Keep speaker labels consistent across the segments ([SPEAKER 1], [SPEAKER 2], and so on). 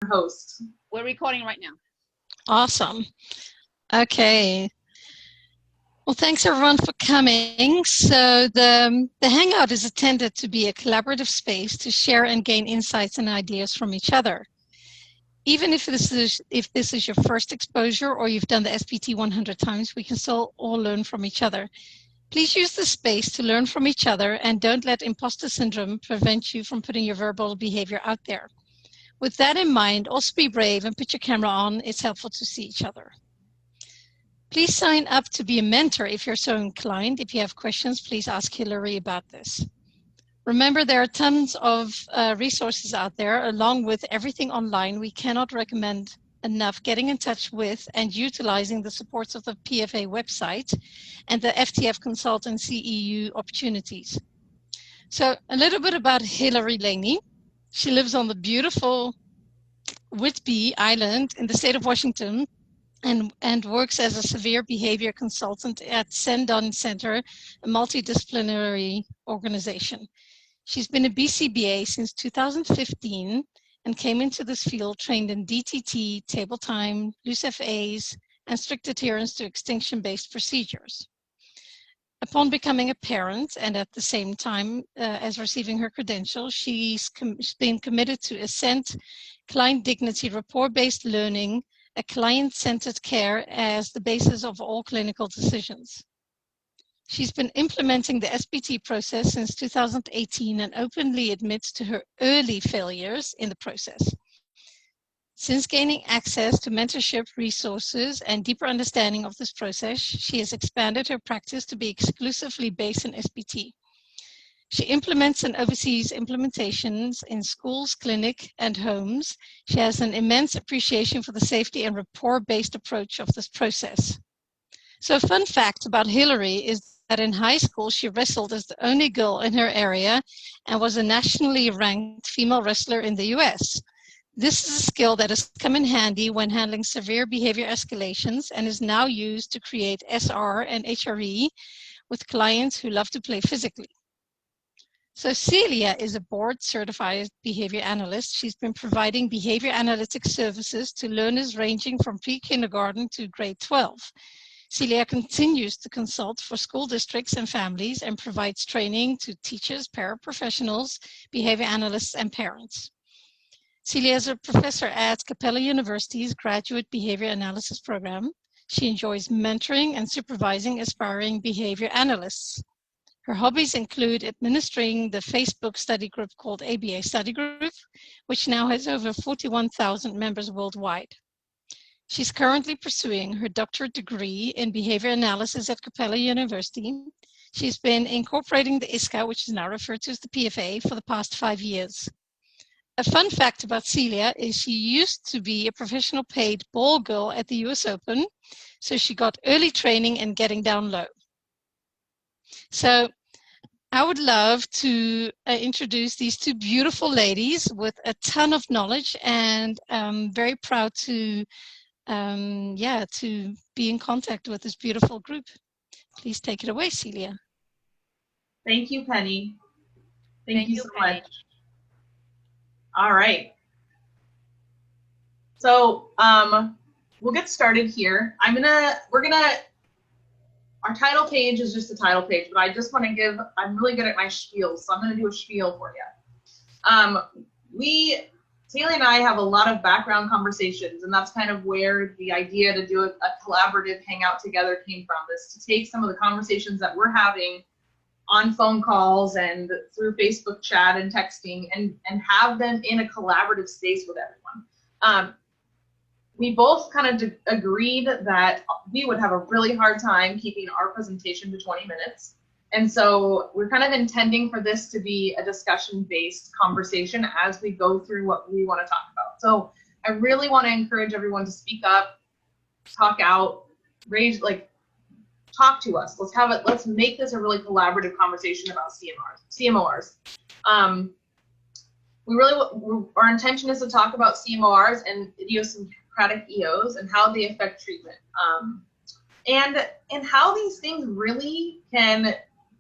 [SPEAKER 1] host.
[SPEAKER 2] We're recording right now.
[SPEAKER 3] Awesome. Okay. Well, thanks everyone for coming. So the Hangout is intended to be a collaborative space to share and gain insights and ideas from each other. Even if this is your first exposure or you've done the SBT 100 times, we can still all learn from each other. Please use the space to learn from each other and don't let imposter syndrome prevent you from putting your verbal behavior out there. With that in mind, also be brave and put your camera on. It's helpful to see each other. Please sign up to be a mentor if you're so inclined. If you have questions, please ask Hillary about this. Remember, there are tons of resources out there. Along with everything online, we cannot recommend enough getting in touch with and utilizing the supports of the PFA website and the FTF Consultancy EU opportunities. So a little bit about Hillary Laney. She lives on the beautiful Whidbey Island in the state of Washington and works as a severe behavior consultant at Sendon Center, a multidisciplinary organization. She's been a BCBA since 2015 and came into this field trained in DTT, table time, loose FAs, and strict adherence to extinction-based procedures. Upon becoming a parent and at the same time as receiving her credentials, she's been committed to Ascent, client dignity, rapport-based learning, a client-centered care as the basis of all clinical decisions. She's been implementing the SBT process since 2018 and openly admits to her early failures in the process. Since gaining access to mentorship resources and deeper understanding of this process, she has expanded her practice to be exclusively based in SBT. She implements and oversees implementations in schools, clinic, and homes. She has an immense appreciation for the safety and rapport-based approach of this process. So a fun fact about Hillary is that in high school, she wrestled as the only girl in her area and was a nationally ranked female wrestler in the US. This is a skill that has come in handy when handling severe behavior escalations and is now used to create SR and HRE with clients who love to play physically. So Celia is a board-certified behavior analyst. She's been providing behavior analytics services to learners ranging from pre-kindergarten to grade 12. Celia continues to consult for school districts and families and provides training to teachers, paraprofessionals, behavior analysts, and parents. Celia is a professor at Capella University's Graduate Behavior Analysis Program. She enjoys mentoring and supervising aspiring behavior analysts. Her hobbies include administering the Facebook study group called ABA Study Group, which now has over 41,000 members worldwide. She's currently pursuing her doctorate degree in behavior analysis at Capella University. She's been incorporating the ISCA, which is now referred to as the PFA, for the past 5 years. A fun fact about Celia is she used to be a professional paid ball girl at the US Open, so she got early training in getting down low. So I would love to introduce these two beautiful ladies with a ton of knowledge, and I'm very proud to be in contact with this beautiful group. Please take it away, Celia.
[SPEAKER 1] Thank you, Penny. Thank you so
[SPEAKER 2] Penny.
[SPEAKER 1] much. All right. So we'll get started here. Our title page is just a title page, but I just want to I'm really good at my spiel, so I'm going to do a spiel for you. Celia and I have a lot of background conversations, and that's kind of where the idea to do a collaborative hangout together came from, is to take some of the conversations that we're having on phone calls and through Facebook chat and texting and have them in a collaborative space with everyone. We both kind of agreed that we would have a really hard time keeping our presentation to 20 minutes. And so we're kind of intending for this to be a discussion-based conversation as we go through what we want to talk about. So I really want to encourage everyone to speak up, talk out, talk to us. Let's make this a really collaborative conversation about CMO-Rs. Our intention is to talk about CMO-Rs and idiosyncratic EOs and how they affect treatment. And how these things really can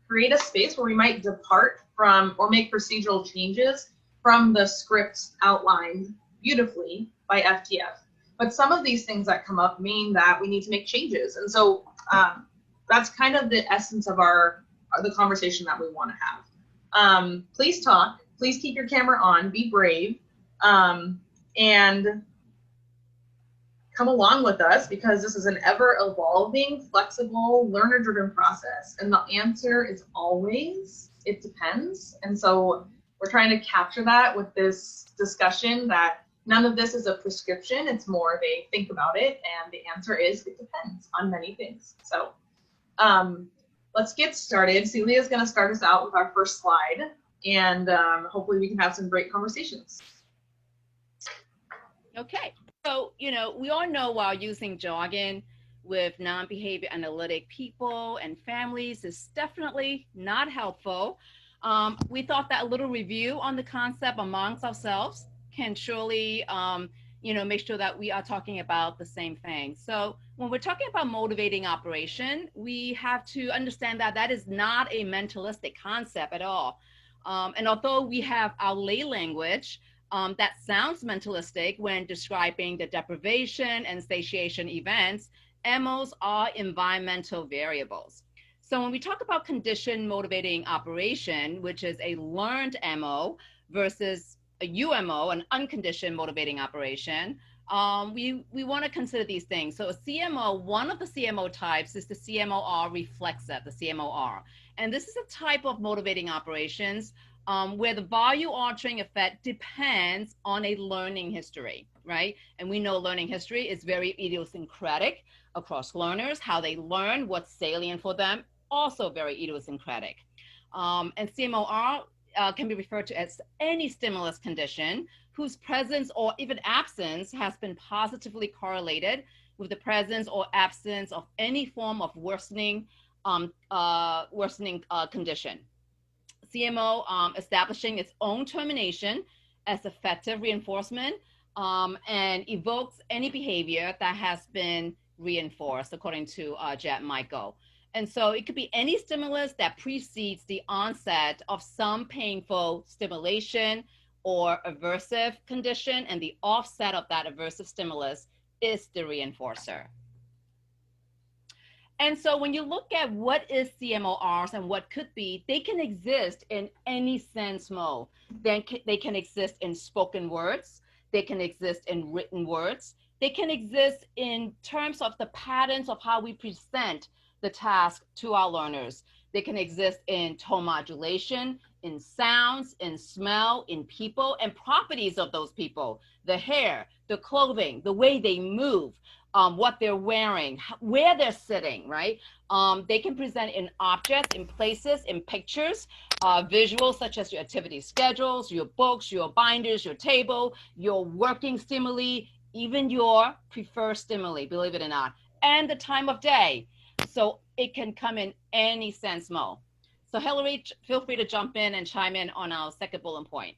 [SPEAKER 1] create a space where we might depart from or make procedural changes from the script outlined, beautifully by FTF. But some of these things that come up mean that we need to make changes. And so that's kind of the essence of the conversation that we want to have. Please talk. Please keep your camera on. Be brave. And come along with us, because this is an ever-evolving, flexible, learner-driven process. And the answer is always, it depends. And so we're trying to capture that with this discussion, that none of this is a prescription. It's more of a think about it. And the answer is, it depends on many things. So let's get started. Celia is going to start us out with our first slide. And hopefully we can have some great conversations.
[SPEAKER 2] Okay. So, we all know while using jargon with non-behavior analytic people and families is definitely not helpful. We thought that a little review on the concept amongst ourselves can surely, make sure that we are talking about the same thing. So when we're talking about motivating operation, we have to understand that that is not a mentalistic concept at all. And although we have our lay language, that sounds mentalistic when describing the deprivation and satiation events, MOs are environmental variables. So when we talk about condition motivating operation, which is a learned MO versus a UMO, an unconditioned motivating operation, we want to consider these things. So a CMO, one of the CMO types is the CMO-R reflexive, the CMO-R. And this is a type of motivating operations where the value altering effect depends on a learning history, right? And we know learning history is very idiosyncratic across learners, how they learn, what's salient for them, also very idiosyncratic. And CMO-R can be referred to as any stimulus condition whose presence or even absence has been positively correlated with the presence or absence of any form of worsening condition. CMO establishing its own termination as effective reinforcement and evokes any behavior that has been reinforced, according to Jet Michael. And so it could be any stimulus that precedes the onset of some painful stimulation or aversive condition, and the offset of that aversive stimulus is the reinforcer. And so when you look at what is CMO-Rs and what could be, they can exist in any sense mode. They can exist in spoken words. They can exist in written words. They can exist in terms of the patterns of how we present the task to our learners. They can exist in tone modulation, in sounds, in smell, in people, and properties of those people, the hair, the clothing, the way they move, what they're wearing, where they're sitting, right? They can present in objects, in places, in pictures, visuals such as your activity schedules, your books, your binders, your table, your working stimuli, even your preferred stimuli, believe it or not, and the time of day. So it can come in any sense mode. So Hillary, feel free to jump in and chime in on our second bullet point.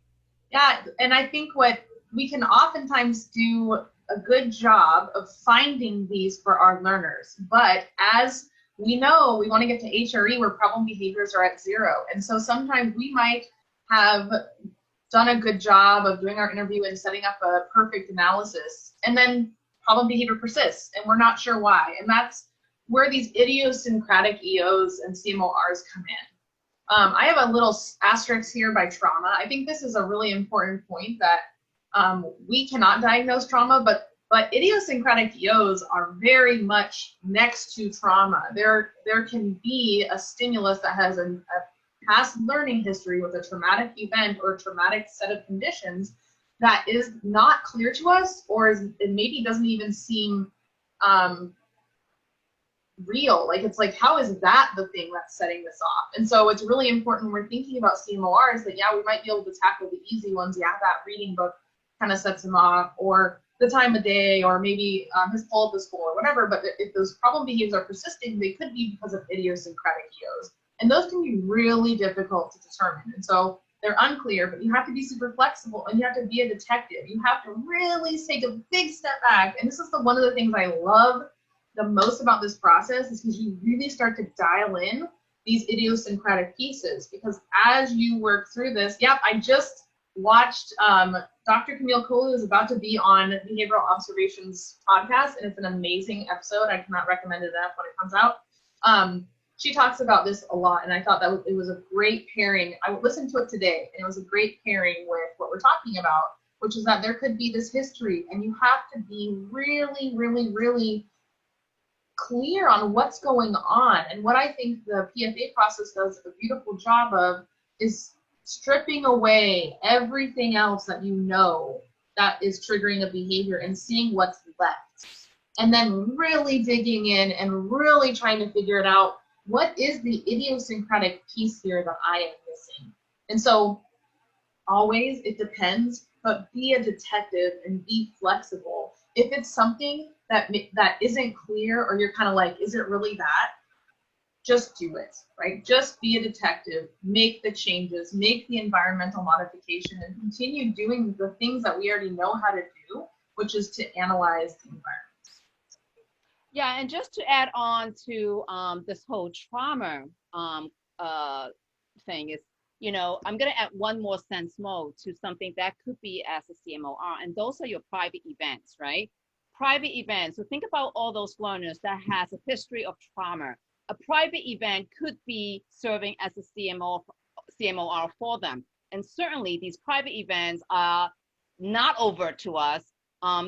[SPEAKER 1] Yeah, and I think what we can oftentimes do a good job of finding these for our learners. But as we know, we want to get to HRE where problem behaviors are at 0. And so sometimes we might have done a good job of doing our interview and setting up a perfect analysis, and then problem behavior persists and we're not sure why. And that's where these idiosyncratic EOs and CMO-Rs come in. I have a little asterisk here by trauma. I think this is a really important point that we cannot diagnose trauma, but idiosyncratic EOs are very much next to trauma. There can be a stimulus that has a past learning history with a traumatic event or a traumatic set of conditions that is not clear to us, or it maybe doesn't even seem real. Like, it's like, how is that the thing that's setting this off? And so it's really important when we're thinking about CMO-Rs that, yeah, we might be able to tackle the easy ones. Yeah, that reading book kind of sets him off, or the time of day, or maybe his pull at the school or whatever. But if those problem behaviors are persisting, they could be because of idiosyncratic EOs. And those can be really difficult to determine. And so they're unclear, but you have to be super flexible and you have to be a detective. You have to really take a big step back. And this is one of the things I love the most about this process, is because you really start to dial in these idiosyncratic pieces. Because as you work through this, yep, I just watched Dr. Camille Cole is about to be on Behavioral Observations podcast, and it's an amazing episode. I cannot recommend it enough when it comes out. She talks about this a lot, and I thought that it was a great pairing. I listened to it today, and it was a great pairing with what we're talking about, which is that there could be this history, and you have to be really, really, really clear on what's going on. And what I think the PFA process does a beautiful job of is stripping away everything else that you know that is triggering a behavior and seeing what's left. And then really digging in and really trying to figure it out. What is the idiosyncratic piece here that I am missing? And so always it depends, but be a detective and be flexible. If it's something that isn't clear, or you're kind of like, is it really that? Just do it, right? Just be a detective, make the changes, make the environmental modification, and continue doing the things that we already know how to do, which is to analyze the environment.
[SPEAKER 2] Yeah, and just to add on to this whole trauma thing is, you know, I'm going to add one more sense mode to something that could be as a CMO-R, and those are your private events, right? Private events. So think about all those learners that has a history of trauma. A private event could be serving as a CMO-R for them. And certainly these private events are not overt to us.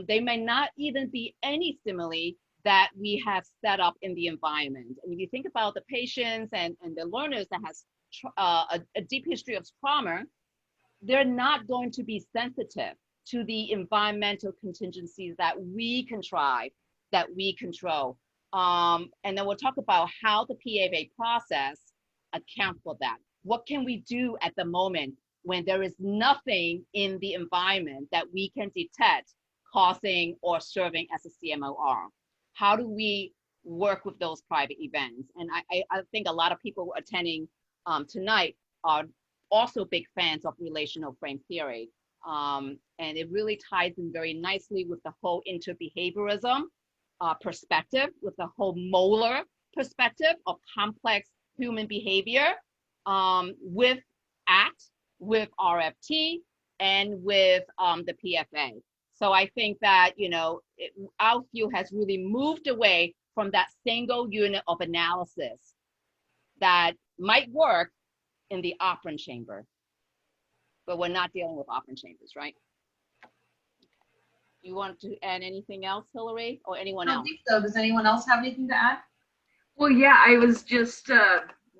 [SPEAKER 2] They may not even be any stimuli that we have set up in the environment. And if you think about the patients and the learners that has a deep history of trauma, they're not going to be sensitive to the environmental contingencies that we contrive, that we control. And then we'll talk about how the PFA process account for that. What can we do at the moment when there is nothing in the environment that we can detect causing or serving as a CMO-R? How do we work with those private events? And I think a lot of people attending tonight are also big fans of relational frame theory. And it really ties in very nicely with the whole interbehaviorism perspective, with the whole molar perspective of complex human behavior, with ACT, with RFT, and with the PFA. So I think that, you know, our field has really moved away from that single unit of analysis that might work in the operant chamber, but we're not dealing with operant chambers, right? You want to add anything else, Hillary, or anyone else?
[SPEAKER 1] I don't think so. Does anyone else have anything to add?
[SPEAKER 4] Well, yeah, I was just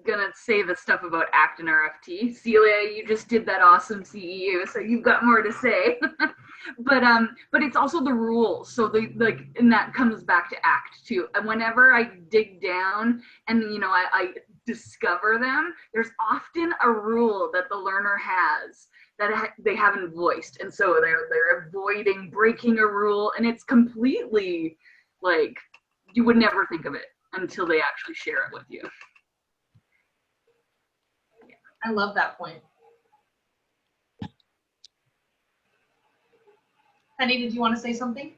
[SPEAKER 4] gonna say the stuff about ACT and RFT. Celia, you just did that awesome CEU, so you've got more to say. But it's also the rules. So and that comes back to ACT too. And whenever I dig down and I discover them, there's often a rule that the learner has that they haven't voiced, and so they're avoiding breaking a rule, and it's completely like you would never think of it until they actually share it with you.
[SPEAKER 1] I love that point. Penny, did you want to say something?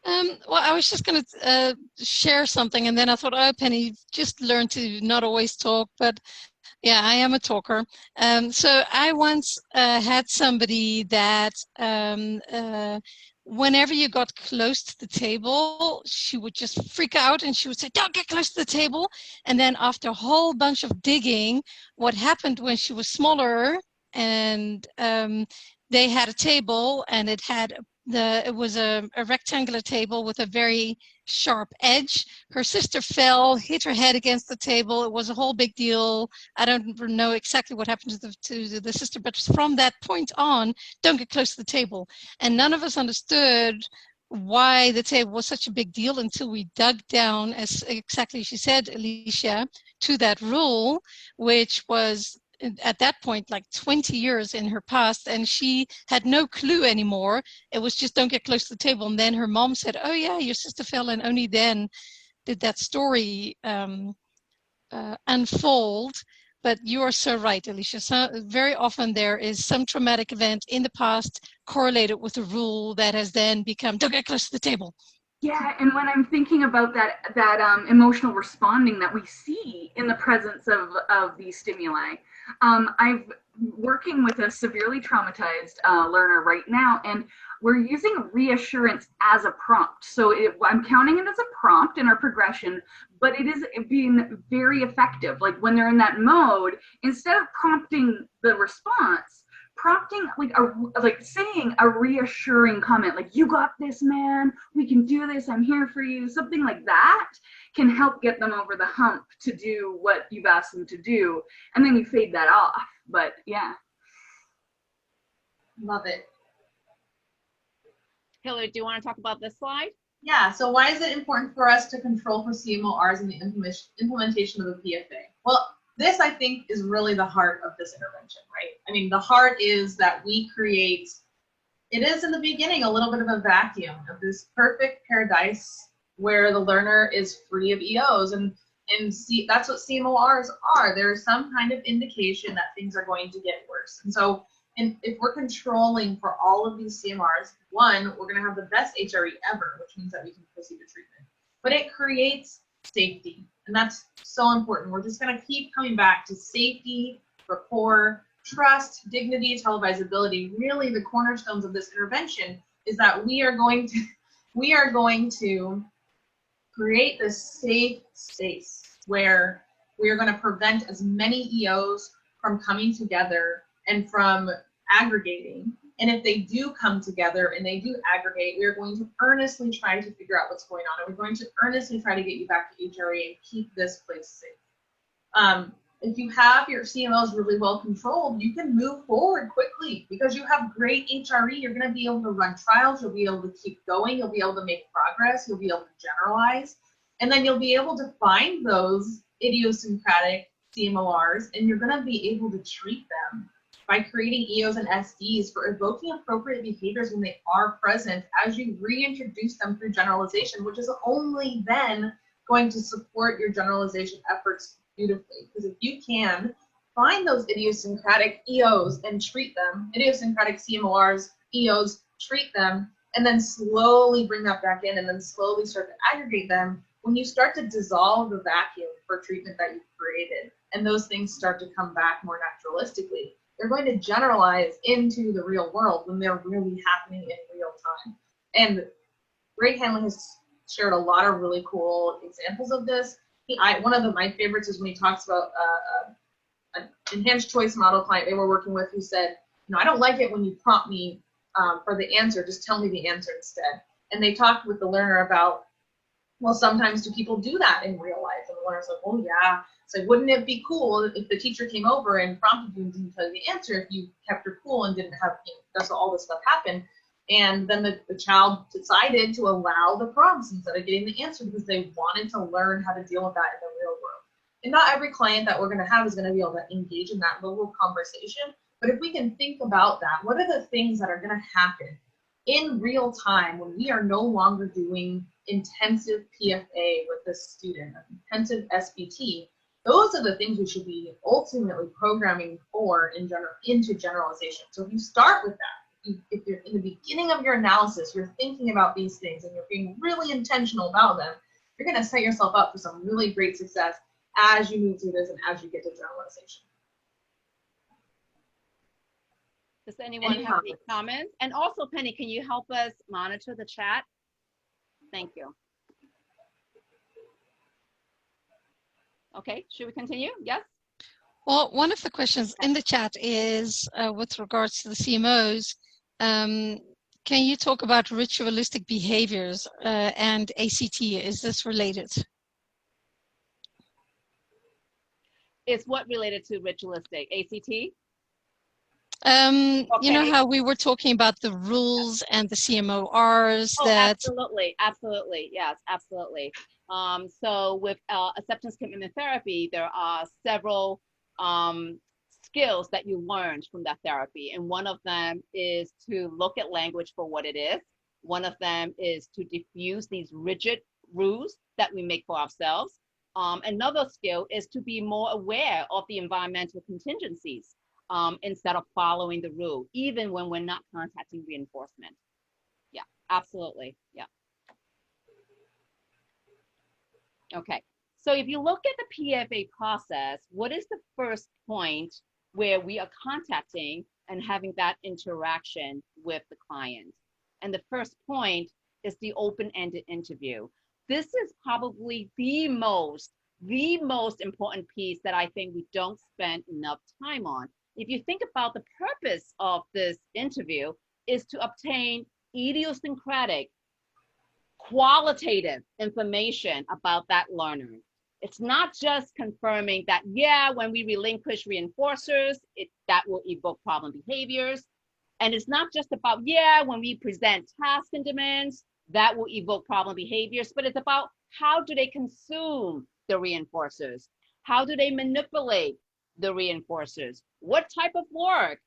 [SPEAKER 3] Well, I was just going to share something, and then I thought, oh, Penny, just learn to not always talk, but yeah, I am a talker. So I once had somebody that whenever you got close to the table, she would just freak out and she would say, don't get close to the table. And then after a whole bunch of digging, what happened when she was smaller and they had a table and it was a rectangular table with a very sharp edge. Her sister fell, hit her head against the table. It was a whole big deal. I don't know exactly what happened to the sister, but from that point on, don't get close to the table. And none of us understood why the table was such a big deal until we dug down, as exactly she said, Alicia, to that rule, which was at that point like 20 years in her past, and she had no clue anymore. It was just don't get close to the table. And then her mom said, oh yeah, your sister fell, and only then did that story unfold. But you are so right, Alicia. So very often there is some traumatic event in the past correlated with a rule that has then become don't get close to the table.
[SPEAKER 4] Yeah, and when I'm thinking about that emotional responding that we see in the presence of these stimuli, I'm working with a severely traumatized learner right now, and we're using reassurance as a prompt. So I'm counting it as a prompt in our progression, but it is being very effective. Like when they're in that mode, instead of prompting the response, prompting like saying a reassuring comment, like, you got this, man, we can do this, I'm here for you, something like that can help get them over the hump to do what you've asked them to do, and then you fade that off. But yeah.
[SPEAKER 1] Love it.
[SPEAKER 2] Hillary, do you want to talk about this slide?
[SPEAKER 1] Yeah, so why is it important for us to control for CMO-Rs in the implementation of the PFA? Well, this, I think, is really the heart of this intervention, right? I mean, the heart is that we create, it is in the beginning a little bit of a vacuum of this perfect paradise where the learner is free of EOs, and that's what CMO-Rs are. There's some kind of indication that things are going to get worse. And so if we're controlling for all of these CMRs, one, we're going to have the best HRE ever, which means that we can proceed to treatment. But it creates safety, and that's so important. We're just going to keep coming back to safety, rapport, trust, dignity, televisability. Really, the cornerstones of this intervention is that we are going to create this safe space where we are going to prevent as many EOs from coming together and from aggregating. And if they do come together and they do aggregate, we are going to earnestly try to figure out what's going on. And we're going to earnestly try to get you back to HRE and keep this place safe. If you have your CMOs really well controlled, you can move forward quickly because you have great HRE. You're going to be able to run trials. You'll be able to keep going. You'll be able to make progress. You'll be able to generalize. And then you'll be able to find those idiosyncratic CMO-Rs, and you're going to be able to treat them by creating EOs and SDs for evoking appropriate behaviors when they are present as you reintroduce them through generalization, which is only then going to support your generalization efforts beautifully. Because if you can find those idiosyncratic EOs and treat them, idiosyncratic CMO-Rs, EOs, treat them, and then slowly bring that back in and then slowly start to aggregate them, when you start to dissolve the vacuum for treatment that you've created, and those things start to come back more naturalistically, they're going to generalize into the real world when they're really happening in real time. And Greg Hanlon has shared a lot of really cool examples of this. One of my favorites is when he talks about an enhanced choice model client they were working with who said, I don't like it when you prompt me for the answer, just tell me the answer instead. And they talked with the learner about, well, sometimes do people do that in real life? And the learner's like, oh yeah. So wouldn't it be cool if the teacher came over and prompted you and didn't tell you the answer if you kept her cool and didn't have, that's all this stuff happened. And then the child decided to allow the prompts instead of getting the answer because they wanted to learn how to deal with that in the real world. And not every client that we're going to have is going to be able to engage in that little conversation. But if we can think about that, what are the things that are going to happen in real time when we are no longer doing intensive PFA with the student, intensive SBT? Those are the things we should be ultimately programming for into generalization. So if you start with that, if you're in the beginning of your analysis, you're thinking about these things and you're being really intentional about them, you're going to set yourself up for some really great success as you move through this and as you get to generalization.
[SPEAKER 2] Does anyone have any comments? And also, Penny, can you help us monitor the chat? Thank you. Okay, should we continue? Yes?
[SPEAKER 3] Well, one of the questions in the chat is with regards to the CMOs, can you talk about ritualistic behaviors and ACT? Is this related?
[SPEAKER 2] Is what related to ritualistic? ACT?
[SPEAKER 3] Okay. You know how we were talking about the rules and the CMO-Rs?
[SPEAKER 2] Oh, absolutely, absolutely, yes, absolutely. So with acceptance commitment therapy, there are several skills that you learned from that therapy. And one of them is to look at language for what it is. One of them is to diffuse these rigid rules that we make for ourselves. Another skill is to be more aware of the environmental contingencies instead of following the rule, even when we're not contacting reinforcement. Yeah, absolutely, yeah. Okay, so if you look at the PFA process, what is the first point where we are contacting and having that interaction with the client. And the first point is the open-ended interview. This is probably the most important piece that I think we don't spend enough time on. If you think about the purpose of this interview is to obtain idiosyncratic, qualitative information about that learner. It's not just confirming that, yeah, when we relinquish reinforcers, that will evoke problem behaviors. And it's not just about, yeah, when we present tasks and demands, that will evoke problem behaviors, but it's about how do they consume the reinforcers? How do they manipulate the reinforcers? What type of work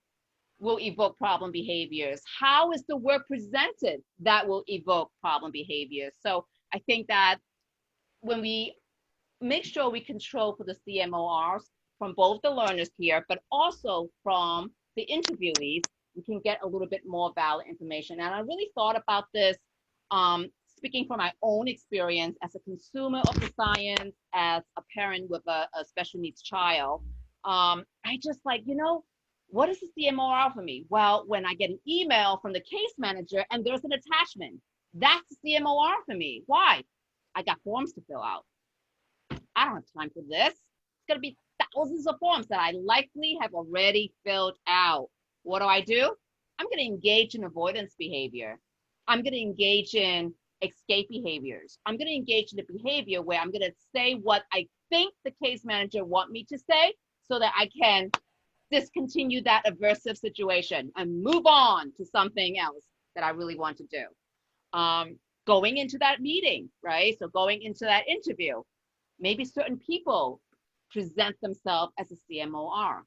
[SPEAKER 2] will evoke problem behaviors? How is the work presented that will evoke problem behaviors? So I think that when we make sure we control for the CMO-Rs from both the learners here, but also from the interviewees, we can get a little bit more valid information. And I really thought about this, speaking from my own experience as a consumer of the science, as a parent with a special needs child. I just like, what is the CMO-R for me? Well, when I get an email from the case manager and there's an attachment, that's the CMO-R for me. Why? I got forms to fill out. I don't have time for this. It's going to be thousands of forms that I likely have already filled out. What do? I'm going to engage in avoidance behavior. I'm going to engage in escape behaviors. I'm going to engage in a behavior where I'm going to say what I think the case manager want me to say so that I can discontinue that aversive situation and move on to something else that I really want to do. Going into that meeting, right? So going into that interview, maybe certain people present themselves as a CMO-R.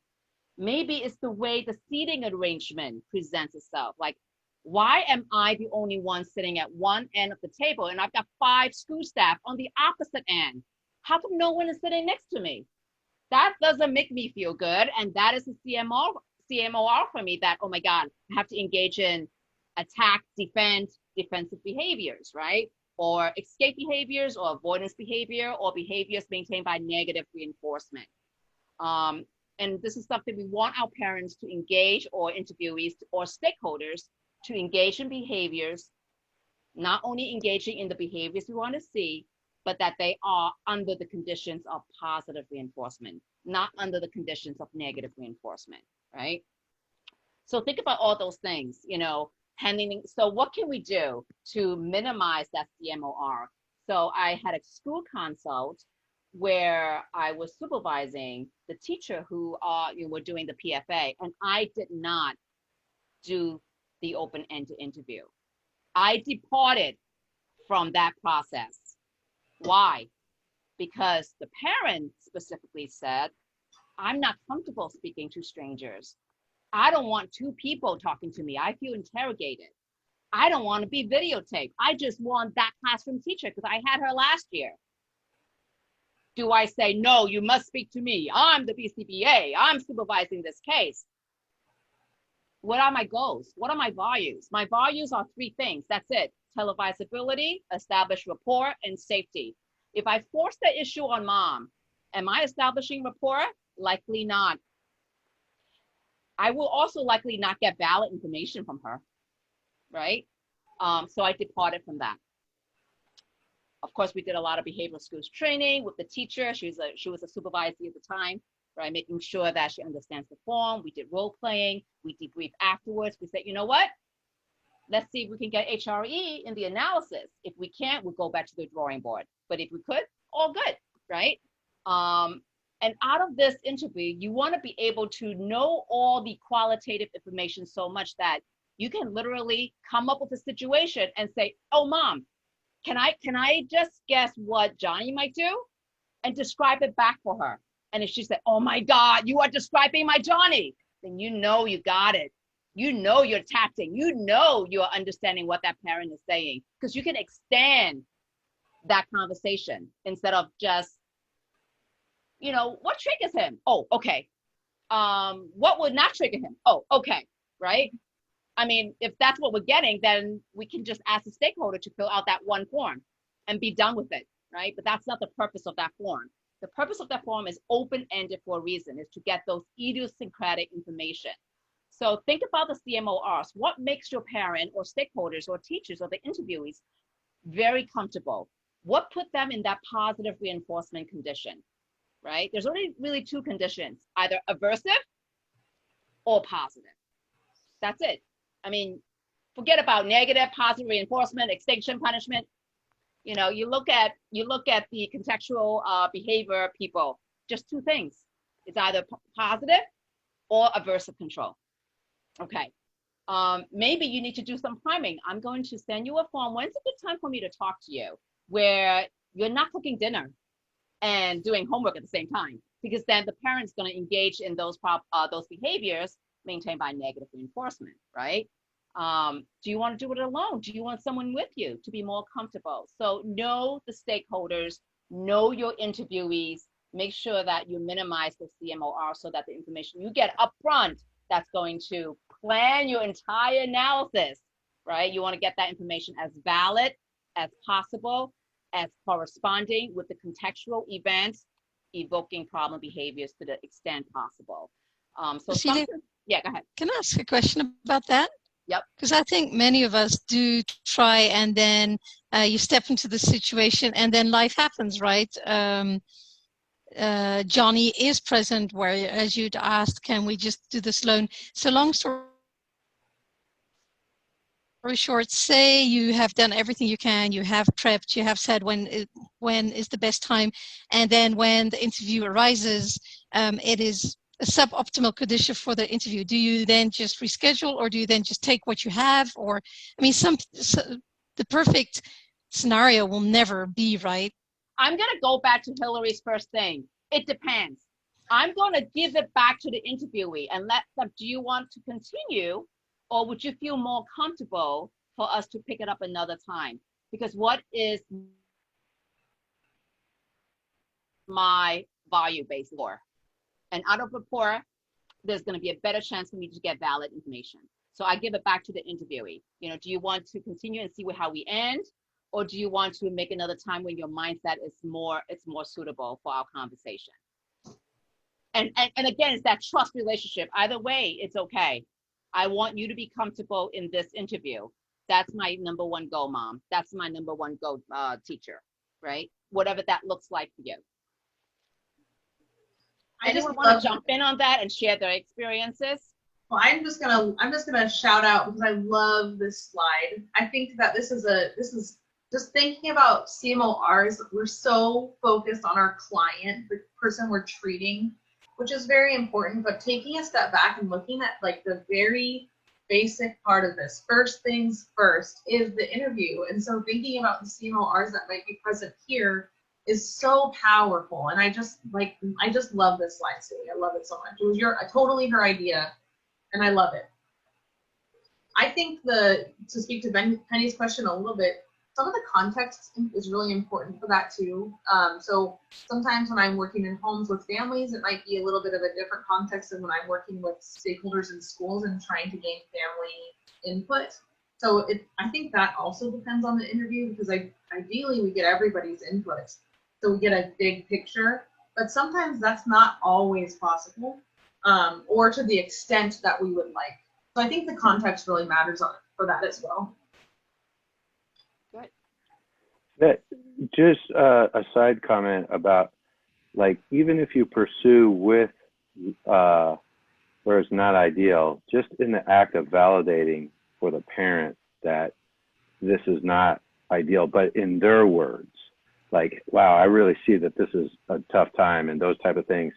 [SPEAKER 2] Maybe it's the way the seating arrangement presents itself. Like, why am I the only one sitting at one end of the table and I've got 5 school staff on the opposite end? How come no one is sitting next to me? That doesn't make me feel good. And that is a CMO-R for me that, oh my God, I have to engage in attack, defensive behaviors, right? Or escape behaviors or avoidance behavior or behaviors maintained by negative reinforcement. And this is something we want our parents to engage, or interviewees or stakeholders to engage in behaviors, not only engaging in the behaviors we want to see, but that they are under the conditions of positive reinforcement, not under the conditions of negative reinforcement, right? So think about all those things, so what can we do to minimize that CMO-R? So I had a school consult where I was supervising the teacher who were doing the PFA, and I did not do the open-ended interview. I departed from that process. Why? Because the parent specifically said, I'm not comfortable speaking to strangers. I don't want 2 people talking to me. I feel interrogated. I don't want to be videotaped. I just want that classroom teacher because I had her last year. Do I say, no, you must speak to me. I'm the BCBA. I'm supervising this case. What are my goals? What are my values? My values are 3 things. That's it. Televisability, establish rapport, and safety. If I force the issue on mom, am I establishing rapport? Likely not. I will also likely not get valid information from her, right? So I departed from that. Of course, we did a lot of behavioral skills training with the teacher. She was a supervisor at the time, right? Making sure that she understands the form. We did role playing. We debriefed afterwards. We said, you know what? Let's see if we can get HRE in the analysis. If we can't, we'll go back to the drawing board. But if we could, all good, right? And out of this interview, you want to be able to know all the qualitative information so much that you can literally come up with a situation and say, oh, mom, can I just guess what Johnny might do? And describe it back for her. And if she said, oh my God, you are describing my Johnny, then you know you got it. You know you're tacting. You know you're understanding what that parent is saying, because you can extend that conversation instead of just, what triggers him? Oh, okay. What would not trigger him? Oh, okay, right? I mean, if that's what we're getting, then we can just ask the stakeholder to fill out that one form and be done with it, right? But that's not the purpose of that form. The purpose of that form is open-ended for a reason, is to get those idiosyncratic information. So think about the CMO-Rs. What makes your parent or stakeholders or teachers or the interviewees very comfortable? What put them in that positive reinforcement condition, right? There's only really two conditions, either aversive or positive. That's it. I mean, forget about negative, positive reinforcement, extinction, punishment. You know, you look at the contextual behavior people, just two things. It's either positive or aversive control. Okay. Maybe you need to do some priming. I'm going to send you a form. When's a good time for me to talk to you? Where you're not cooking dinner and doing homework at the same time, because then the parent's going to engage in those behaviors maintained by negative reinforcement, right? Do you want to do it alone? Do you want someone with you to be more comfortable? So know the stakeholders, know your interviewees, make sure that you minimize the CMO-R so that the information you get upfront that's going to plan your entire analysis, right? You want to get that information as valid as possible, as corresponding with the contextual events, evoking problem behaviors to the extent possible.
[SPEAKER 3] Celia,
[SPEAKER 2] yeah, go ahead.
[SPEAKER 3] Can I ask a question about that?
[SPEAKER 2] Yep.
[SPEAKER 3] Because I think many of us do try, and then you step into the situation and then life happens, right? Johnny is present where, as you'd asked, can we just do this alone? So long story short, say you have done everything you can, you have prepped, you have said when is the best time, and then when the interview arises, it is a suboptimal condition for the interview. Do you then just reschedule, or do you then just take what you have? Or, I mean, the perfect scenario will never be, right?
[SPEAKER 2] I'm going to go back to Hillary's first thing. It depends. I'm going to give it back to the interviewee and let them, do you want to continue, or would you feel more comfortable for us to pick it up another time? Because what is my value-based score? And out of rapport, there's going to be a better chance for me to get valid information. So I give it back to the interviewee. You know, do you want to continue and see how we end? Or do you want to make another time when your mindset is more suitable for our conversation? And again, it's that trust relationship. Either way, it's okay. I want you to be comfortable in this interview. That's my number one goal, Mom. That's my number one goal, teacher, right? Whatever that looks like for you. Anyone want to jump in on that and share their experiences?
[SPEAKER 1] Well, I'm just gonna shout out because I love this slide. I think that this is just thinking about CMO-Rs. We're so focused on our client, the person we're treating, which is very important. But taking a step back and looking at like the very basic part of this, first things first, is the interview. And so thinking about the CMO-Rs that might be present here is so powerful. And I just love this slide, Celia. I love it so much. It was totally her idea, and I love it. I think to speak to Penny's question a little bit, some of the context is really important for that too. So sometimes when I'm working in homes with families, it might be a little bit of a different context than when I'm working with stakeholders in schools and trying to gain family input. So I think that also depends on the interview, because ideally we get everybody's input. So we get a big picture, but sometimes that's not always possible, or to the extent that we would like. So I think the context really matters for that as well.
[SPEAKER 5] That just a side comment about, like, even if you pursue with where it's not ideal, just in the act of validating for the parent that this is not ideal, but in their words, like, wow, I really see that this is a tough time, and those type of things,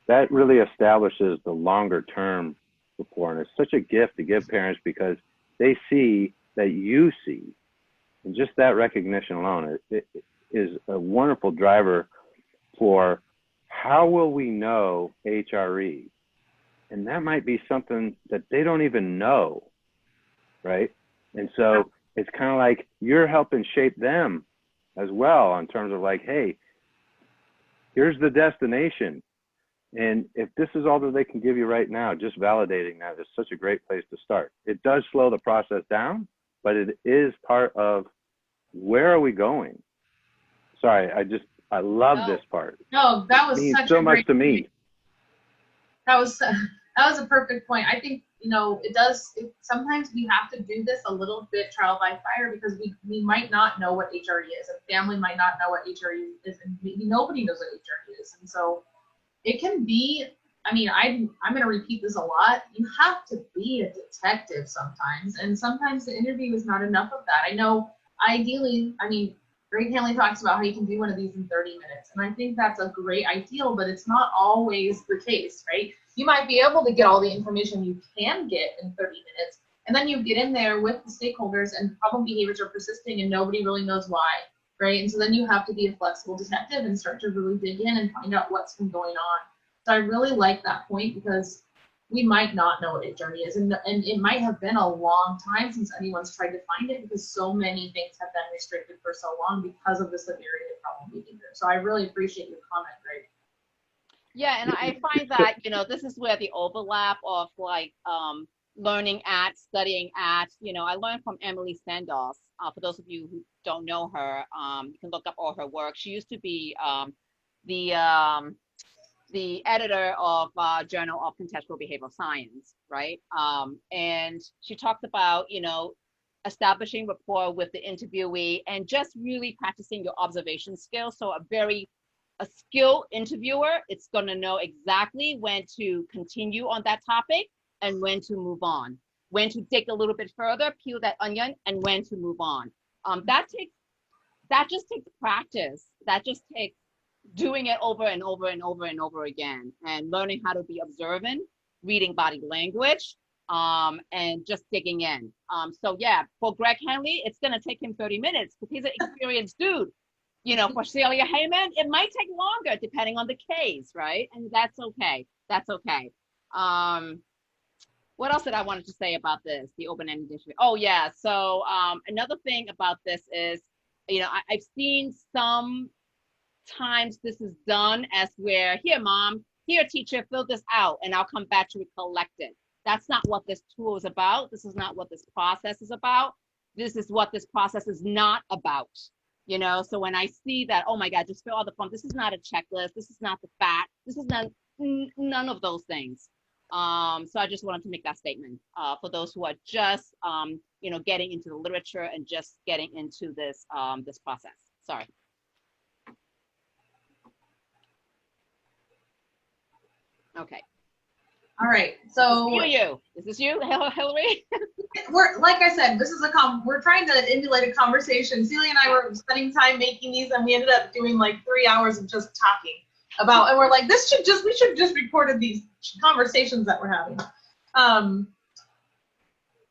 [SPEAKER 5] that really establishes the longer term rapport. And it's such a gift to give parents, because they see that you see. And just that recognition alone it is a wonderful driver for how will we know HRE? And that might be something that they don't even know, right? And so it's kind of like you're helping shape them as well, in terms of like, hey, here's the destination. And if this is all that they can give you right now, just validating that is such a great place to start. It does slow the process down, but it is part of where are we going? Sorry, I love
[SPEAKER 1] Oh.
[SPEAKER 5] this part.
[SPEAKER 1] No, that was
[SPEAKER 5] It means
[SPEAKER 1] such
[SPEAKER 5] so
[SPEAKER 1] a
[SPEAKER 5] much
[SPEAKER 1] great
[SPEAKER 5] to me.
[SPEAKER 1] That was a perfect point. I think, you know, sometimes we have to do this a little bit trial by fire because we might not know what HRE is. A family might not know what HRE is, and maybe nobody knows what HRE is. And so it can be, I mean, I'm going to repeat this a lot. You have to be a detective sometimes, and sometimes the interview is not enough of that. I know ideally, I mean, Greg Hanley talks about how you can do one of these in 30 minutes. And I think that's a great ideal, but it's not always the case, right? You might be able to get all the information you can get in 30 minutes. And then you get in there with the stakeholders and problem behaviors are persisting and nobody really knows why, right? And so then you have to be a flexible detective and start to really dig in and find out what's been going on. So I really like that point because we might not know what HRE is, and it might have been a long time since anyone's tried to find it because so many things have been restricted for so long because of the severity of problem behavior. So I really appreciate your comment, Greg.
[SPEAKER 2] Yeah, and I find that, you know, this is where the overlap of like learning at, studying at, you know, I learned from Emily Sandos. For those of you who don't know her, you can look up all her work. She used to be the editor of Journal of Contextual Behavioral Science, right? And she talked about, you know, establishing rapport with the interviewee and just really practicing your observation skills. So a skilled interviewer, it's going to know exactly when to continue on that topic and when to move on, when to dig a little bit further, peel that onion, and when to move on. That just takes practice. That just takes doing it over and over and over and over again, and learning how to be observant, reading body language, and just digging in. So yeah, for Greg Henley, it's gonna take him 30 minutes because he's an experienced dude. You know, for Celia Heyman, it might take longer depending on the case, right? And that's okay. That's okay. What else did I wanted to say about this? The open-ended issue. Oh yeah. So another thing about this is, you know, I've seen some times this is done as where, here mom, here teacher, fill this out and I'll come back to collect it. That's not what this tool is about. This is not what this process is about. This is what this process is not about. You know, so when I see that, oh my God, just fill out the form. This is not a checklist. This is not the fact. This is none of those things. So I just wanted to make that statement for those who are just, you know, getting into the literature and just getting into this this process. Sorry. Okay.
[SPEAKER 1] All right. So
[SPEAKER 2] is this you, Hillary?
[SPEAKER 1] we're, like I said, this is we're trying to emulate a conversation. Celia and I were spending time making these, and we ended up doing like 3 hours of just talking about, and we're like, we should just recorded these conversations that we're having.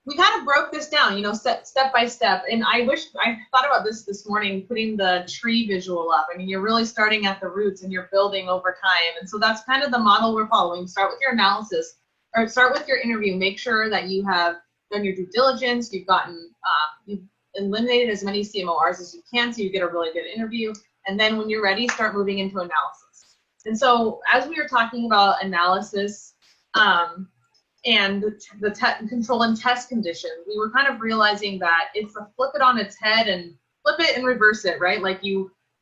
[SPEAKER 1] We kind of broke this down, you know, step by step. And I thought about this morning, putting the tree visual up. I mean, you're really starting at the roots and you're building over time. And so that's kind of the model we're following. Start with your analysis, or start with your interview. Make sure that you have done your due diligence. You've eliminated as many CMO-Rs as you can so you get a really good interview. And then when you're ready, start moving into analysis. And so as we were talking about analysis, and the control and test conditions, we were kind of realizing that it's a flip it on its head and flip it and reverse it, right? Like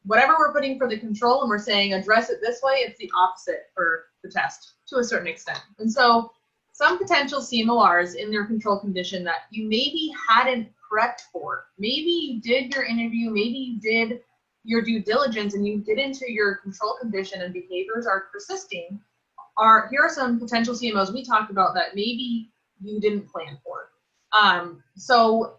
[SPEAKER 1] whatever we're putting for the control and we're saying address it this way, it's the opposite for the test to a certain extent. And so some potential CMO-Rs in their control condition that you maybe hadn't prepped for. Maybe you did your interview, maybe you did your due diligence and you get into your control condition and behaviors are persisting. Here are some potential CMOs we talked about that maybe you didn't plan for. So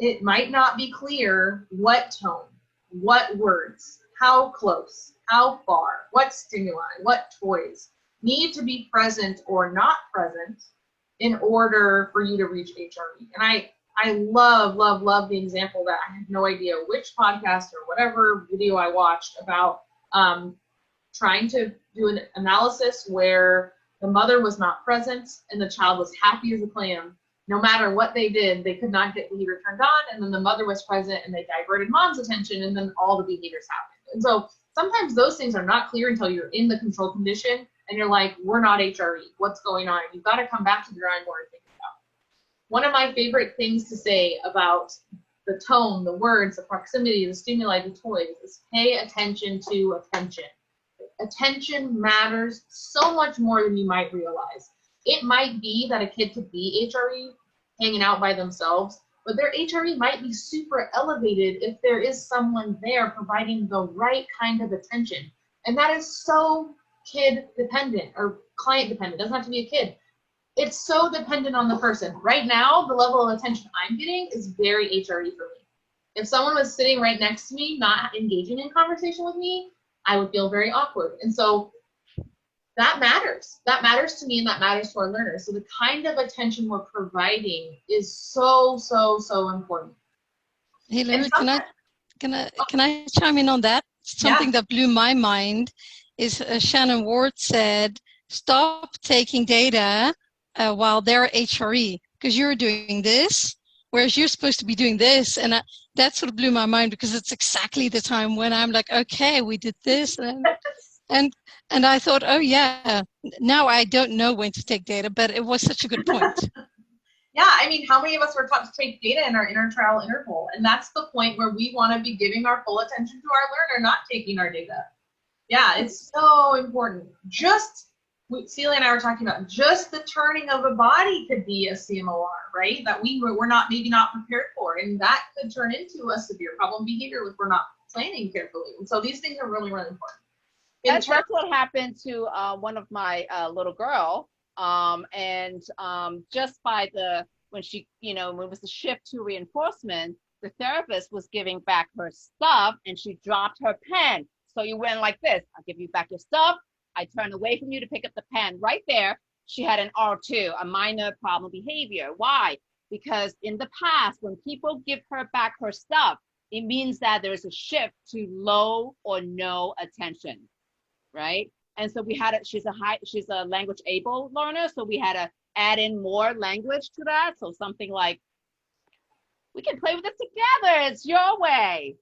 [SPEAKER 1] it might not be clear what tone, what words, how close, how far, what stimuli, what toys need to be present or not present in order for you to reach HRE. And I love the example that I have no idea which podcast or whatever video I watched about trying to do an analysis where the mother was not present and the child was happy as a clam. No matter what they did, they could not get behavior turned on, and then the mother was present and they diverted mom's attention, and then all the behaviors happened. And so sometimes those things are not clear until you're in the control condition and you're like, we're not HRE, what's going on? You've got to come back to the drawing board and think about it. One of my favorite things to say about the tone, the words, the proximity, the stimuli, the toys, is pay attention to attention. Attention matters so much more than you might realize. It might be that a kid could be HRE hanging out by themselves, but their HRE might be super elevated if there is someone there providing the right kind of attention. And that is so kid dependent or client dependent. It doesn't have to be a kid. It's so dependent on the person. Right now, the level of attention I'm getting is very HRE for me. If someone was sitting right next to me, not engaging in conversation with me, I would feel very awkward. And so that matters. That matters to me, and that matters to our learners. So the kind of attention we're providing is so, so, so important.
[SPEAKER 3] Hey, Larry, can I chime in on that? Something that blew my mind is Shannon Ward said, stop taking data while they're HRE, because you're doing this, whereas you're supposed to be doing this. And that sort of blew my mind, because it's exactly the time when I'm like, okay, we did this. And I thought, oh yeah, now I don't know when to take data, but it was such a good point.
[SPEAKER 1] Yeah, I mean, how many of us were taught to take data in our inner trial interval? And that's the point where we want to be giving our full attention to our learner, not taking our data. Yeah, it's so important. Celia and I were talking about just the turning of a body could be a CMO-R, right? That we're maybe not prepared for, and that could turn into a severe problem behavior if we're not planning carefully. And so these things are really, really important.
[SPEAKER 2] That's what happened to one of my little girl. Just by when it was the shift to reinforcement, the therapist was giving back her stuff and she dropped her pen. So you went like this, I'll give you back your stuff. I turn away from you to pick up the pen. Right there, she had an R2, a minor problem behavior. Why? Because in the past, when people give her back her stuff, it means that there's a shift to low or no attention, right? And so she's a language able learner, so we had to add in more language to that. So something like, we can play with it together, it's your way,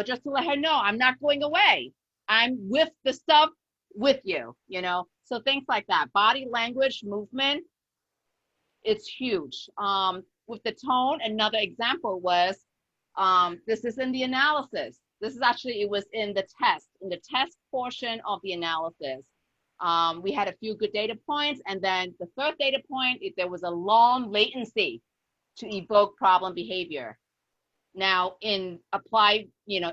[SPEAKER 2] just to let her know I'm not going away. I'm with the stuff with you, so things like that. Body language, movement, it's huge. With the tone, another example was, this is in the analysis. This is actually, it was in the test portion of the analysis. We had a few good data points, and then the third data point, there was a long latency to evoke problem behavior. Now, in applied,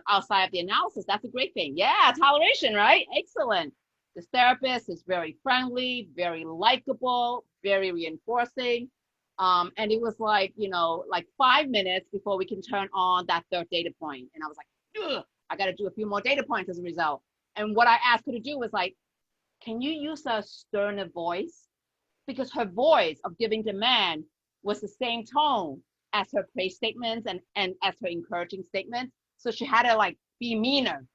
[SPEAKER 2] outside of the analysis, that's a great thing. Yeah, toleration, right? Excellent. This therapist is very friendly, very likable, very reinforcing. And it was like, 5 minutes before we can turn on that third data point. And I was like, ugh, I got to do a few more data points as a result. And what I asked her to do was like, can you use a sterner voice? Because her voice of giving demand was the same tone as her praise statements and as her encouraging statements. So she had to be meaner.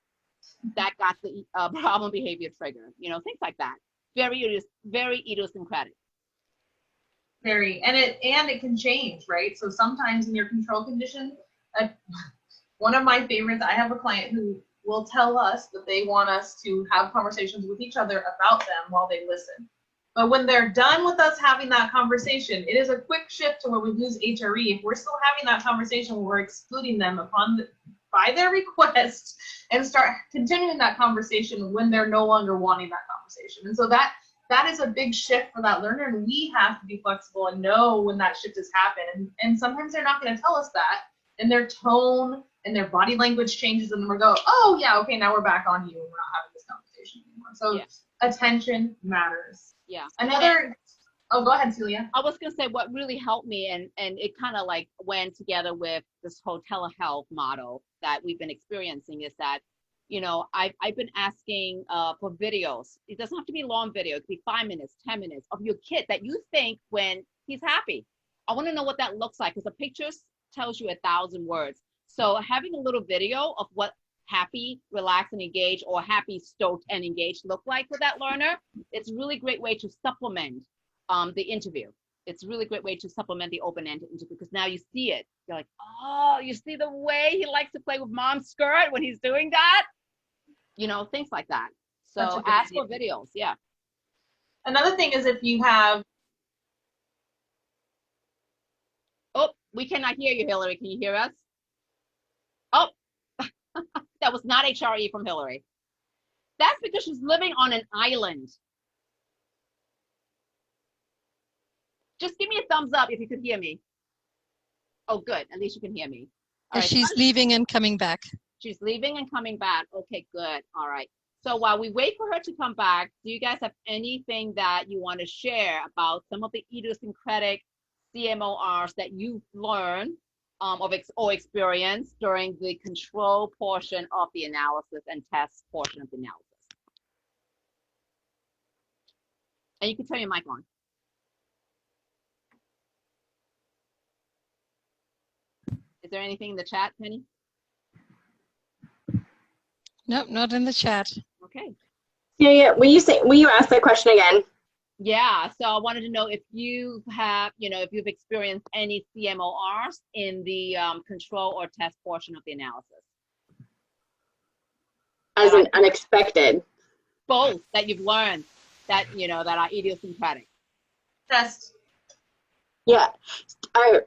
[SPEAKER 2] That got the problem behavior trigger, things like that. Very idiosyncratic.
[SPEAKER 1] Very, and it can change, right? So sometimes in your control condition, one of my favorites, I have a client who will tell us that they want us to have conversations with each other about them while they listen. But when they're done with us having that conversation, it is a quick shift to where we lose HRE. If we're still having that conversation where we're excluding them by their request and start continuing that conversation when they're no longer wanting that conversation. And so that is a big shift for that learner, and we have to be flexible and know when that shift has happened. And sometimes they're not going to tell us that, and their tone and their body language changes, and we go, oh yeah, okay, now we're back on you, and we're not having this conversation anymore. So attention matters. Yeah. Oh, go ahead, Celia.
[SPEAKER 2] I was going to say what really helped me, and it kind of went together with this whole telehealth model that we've been experiencing, is that, I've been asking for videos. It doesn't have to be a long video. It could be 5 minutes, 10 minutes of your kid that you think when he's happy. I want to know what that looks like, because a picture tells you 1,000 words. So having a little video of what happy, relaxed, and engaged, or happy, stoked, and engaged look like for that learner, it's a really great way to supplement the interview. It's a really great way to supplement the open-ended interview, because now you see it. You're like, oh, you see the way he likes to play with mom's skirt when he's doing that? Things like that. So ask for videos, yeah.
[SPEAKER 1] Another thing is if you have...
[SPEAKER 2] Oh, we cannot hear you, Hillary. Can you hear us? That was not HRE from Hillary. That's because she's living on an island. Just give me a thumbs up if you could hear me. Oh, good. At least you can hear me. All right.
[SPEAKER 3] She's leaving and coming back.
[SPEAKER 2] She's leaving and coming back. Okay, good. All right. So while we wait for her to come back, do you guys have anything that you want to share about some of the idiosyncratic CMO-Rs that you've learned or experienced during the control portion of the analysis and test portion of the analysis? And you can turn your mic on. Is there anything in the chat, Penny?
[SPEAKER 3] Nope, not in the chat.
[SPEAKER 2] Okay.
[SPEAKER 6] Yeah. Will you ask that question again?
[SPEAKER 2] Yeah, so I wanted to know if you have, if you've experienced any CMO-Rs in the control or test portion of the analysis.
[SPEAKER 6] As an unexpected.
[SPEAKER 2] Both that you've learned that, that are idiosyncratic.
[SPEAKER 1] Test.
[SPEAKER 6] Yeah.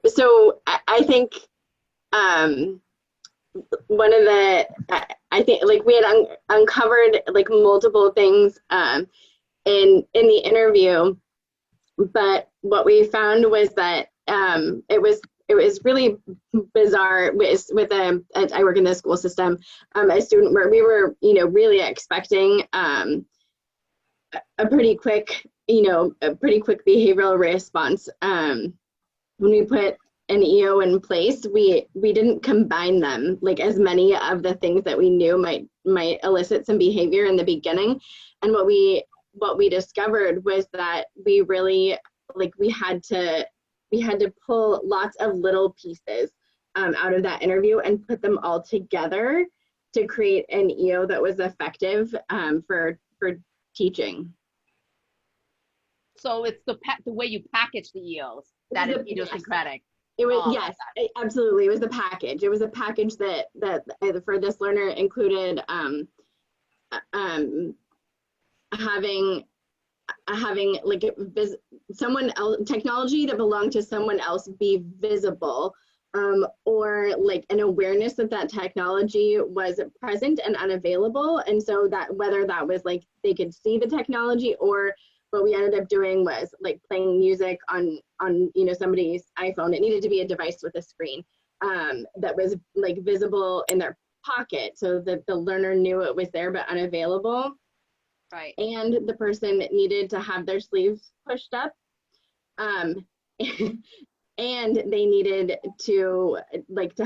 [SPEAKER 6] So I think one of the, I think like we had uncovered like multiple things in the interview, but what we found was that it was really bizarre with I work in the school system, a student where we were really expecting a pretty quick behavioral response. When we put an EO in place, we didn't combine them, like as many of the things that we knew might elicit some behavior in the beginning. And what we discovered was that we really, like, we had to pull lots of little pieces out of that interview and put them all together to create an EO that was effective for teaching.
[SPEAKER 2] So it's the way you package the EOs that is idiosyncratic.
[SPEAKER 6] It was, yes, absolutely. It was the package. It was a package that for this learner included having like someone else, technology that belonged to someone else be visible, or like an awareness that technology was present and unavailable. And so that whether that was like they could see the technology, or what we ended up doing was like playing music on somebody's iPhone. It needed to be a device with a screen that was like visible in their pocket, so that the learner knew it was there but unavailable.
[SPEAKER 2] Right.
[SPEAKER 6] And the person needed to have their sleeves pushed up, and they needed to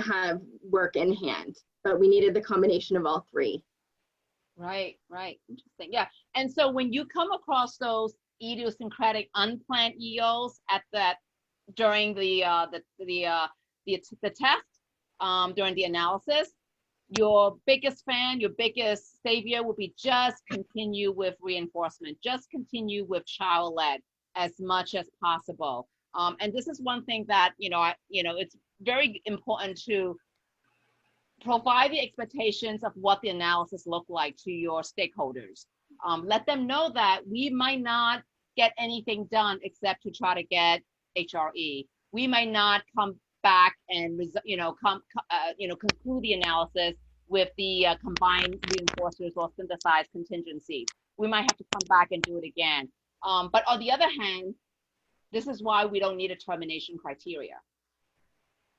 [SPEAKER 6] have work in hand. But we needed the combination of all three.
[SPEAKER 2] Right. Interesting. Yeah. And so when you come across those idiosyncratic unplanned EOs during the test, during the analysis, your biggest fan, your biggest savior would be just continue with reinforcement, just continue with child-led as much as possible. And this is one thing that, it's very important to provide the expectations of what the analysis look like to your stakeholders. Let them know that we might not get anything done except to try to get HRE. We might not come back and conclude the analysis with the combined reinforcers or synthesized contingencies. We might have to come back and do it again. But on the other hand, this is why we don't need a termination criteria.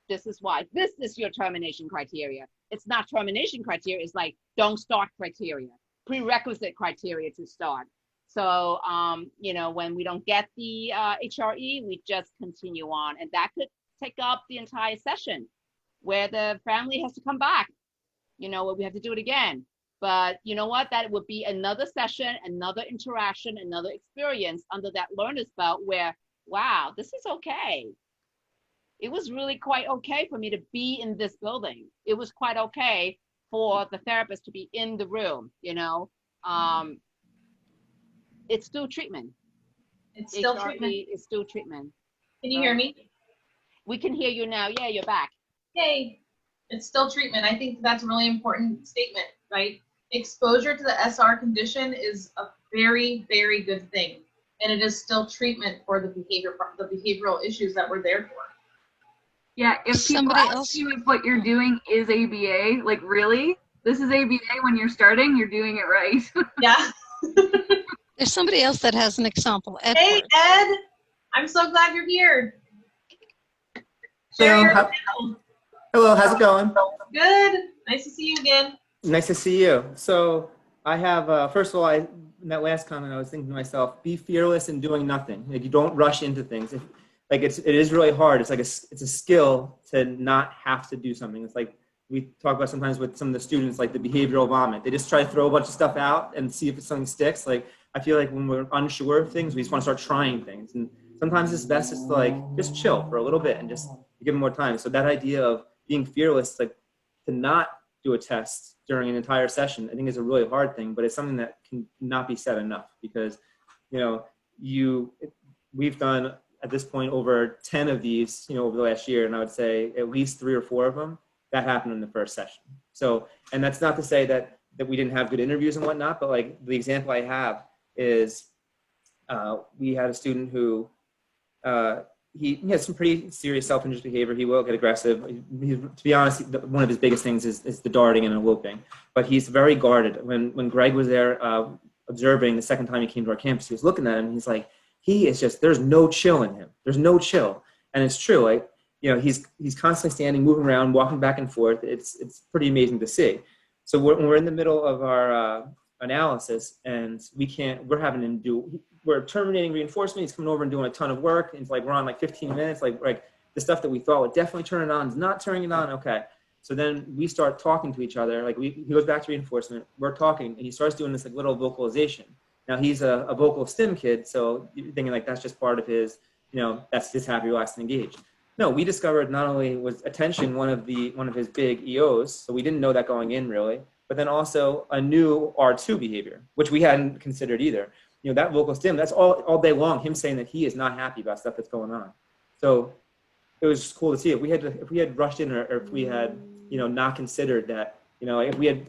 [SPEAKER 2] This is why this is your termination criteria. It's not termination criteria. It's like don't start criteria, prerequisite criteria to start. So, when we don't get the HRE, we just continue on, and that could take up the entire session where the family has to come back. We have to do it again. But you know what? That would be another session, another interaction, another experience under that learner's belt where, wow, this is okay. It was really quite okay for me to be in this building. It was quite okay for the therapist to be in the room, It's still treatment.
[SPEAKER 1] It's still
[SPEAKER 2] HRE
[SPEAKER 1] treatment.
[SPEAKER 2] is still treatment.
[SPEAKER 1] Can you hear me?
[SPEAKER 2] We can hear you now. Yeah, you're back.
[SPEAKER 1] Yay. It's still treatment. I think that's a really important statement, right? Exposure to the SR condition is a very, very good thing. And it is still treatment for the behavioral issues that we're there for.
[SPEAKER 4] Yeah, if people ask you if what you're doing is ABA, like really, This is ABA. When you're starting, you're doing it right.
[SPEAKER 1] Yeah.
[SPEAKER 3] There's somebody else that has an example.
[SPEAKER 1] Hey,
[SPEAKER 3] Edward.
[SPEAKER 1] Ed. I'm so glad you're here. Share
[SPEAKER 7] Hello,
[SPEAKER 1] your
[SPEAKER 7] how- Hello, how's it going?
[SPEAKER 1] Good. Nice to see you again.
[SPEAKER 7] Nice to see you. So I have, first of all, in that last comment, I was thinking to myself, be fearless in doing nothing. Like, you don't rush into things. It is really hard. It's a skill to not have to do something. It's like we talk about sometimes with some of the students, like the behavioral vomit. They just try to throw a bunch of stuff out and see if something sticks. Like, I feel like when we're unsure of things, we just want to start trying things. And sometimes it's best just to just chill for a little bit and just give them more time. So that idea of being fearless, like to not do a test during an entire session, I think is a really hard thing, but it's something that can not be said enough because, we've done at this point over 10 of these, over the last year. And I would say at least 3 or 4 of them that happened in the first session. So, and that's not to say that we didn't have good interviews and whatnot, but like the example I have is we had a student who, he has some pretty serious self-injurious behavior. He will get aggressive. To be honest, one of his biggest things is the darting and eloping. But he's very guarded. When Greg was there observing the second time he came to our campus, he was looking at him. And he's like, there's no chill in him. There's no chill. And it's true. Like, he's constantly standing, moving around, walking back and forth. It's pretty amazing to see. So when we're in the middle of our analysis and we're terminating reinforcement. He's coming over and doing a ton of work. It's like we're on like 15 minutes, like the stuff that we thought would definitely turn it on is not turning it on. Okay. So then we start talking to each other. Like he goes back to reinforcement. We're talking and he starts doing this like little vocalization. Now he's a vocal stim kid. So you're thinking like that's just part of his, that's his happy, relaxed, and engaged. No, we discovered not only was attention one of his big EOs. So we didn't know that going in really, but then also a new R2 behavior, which we hadn't considered either. That vocal stim, that's all day long, him saying that he is not happy about stuff that's going on. So it was just cool to see it. If we had rushed in or if we had, not considered that, if we had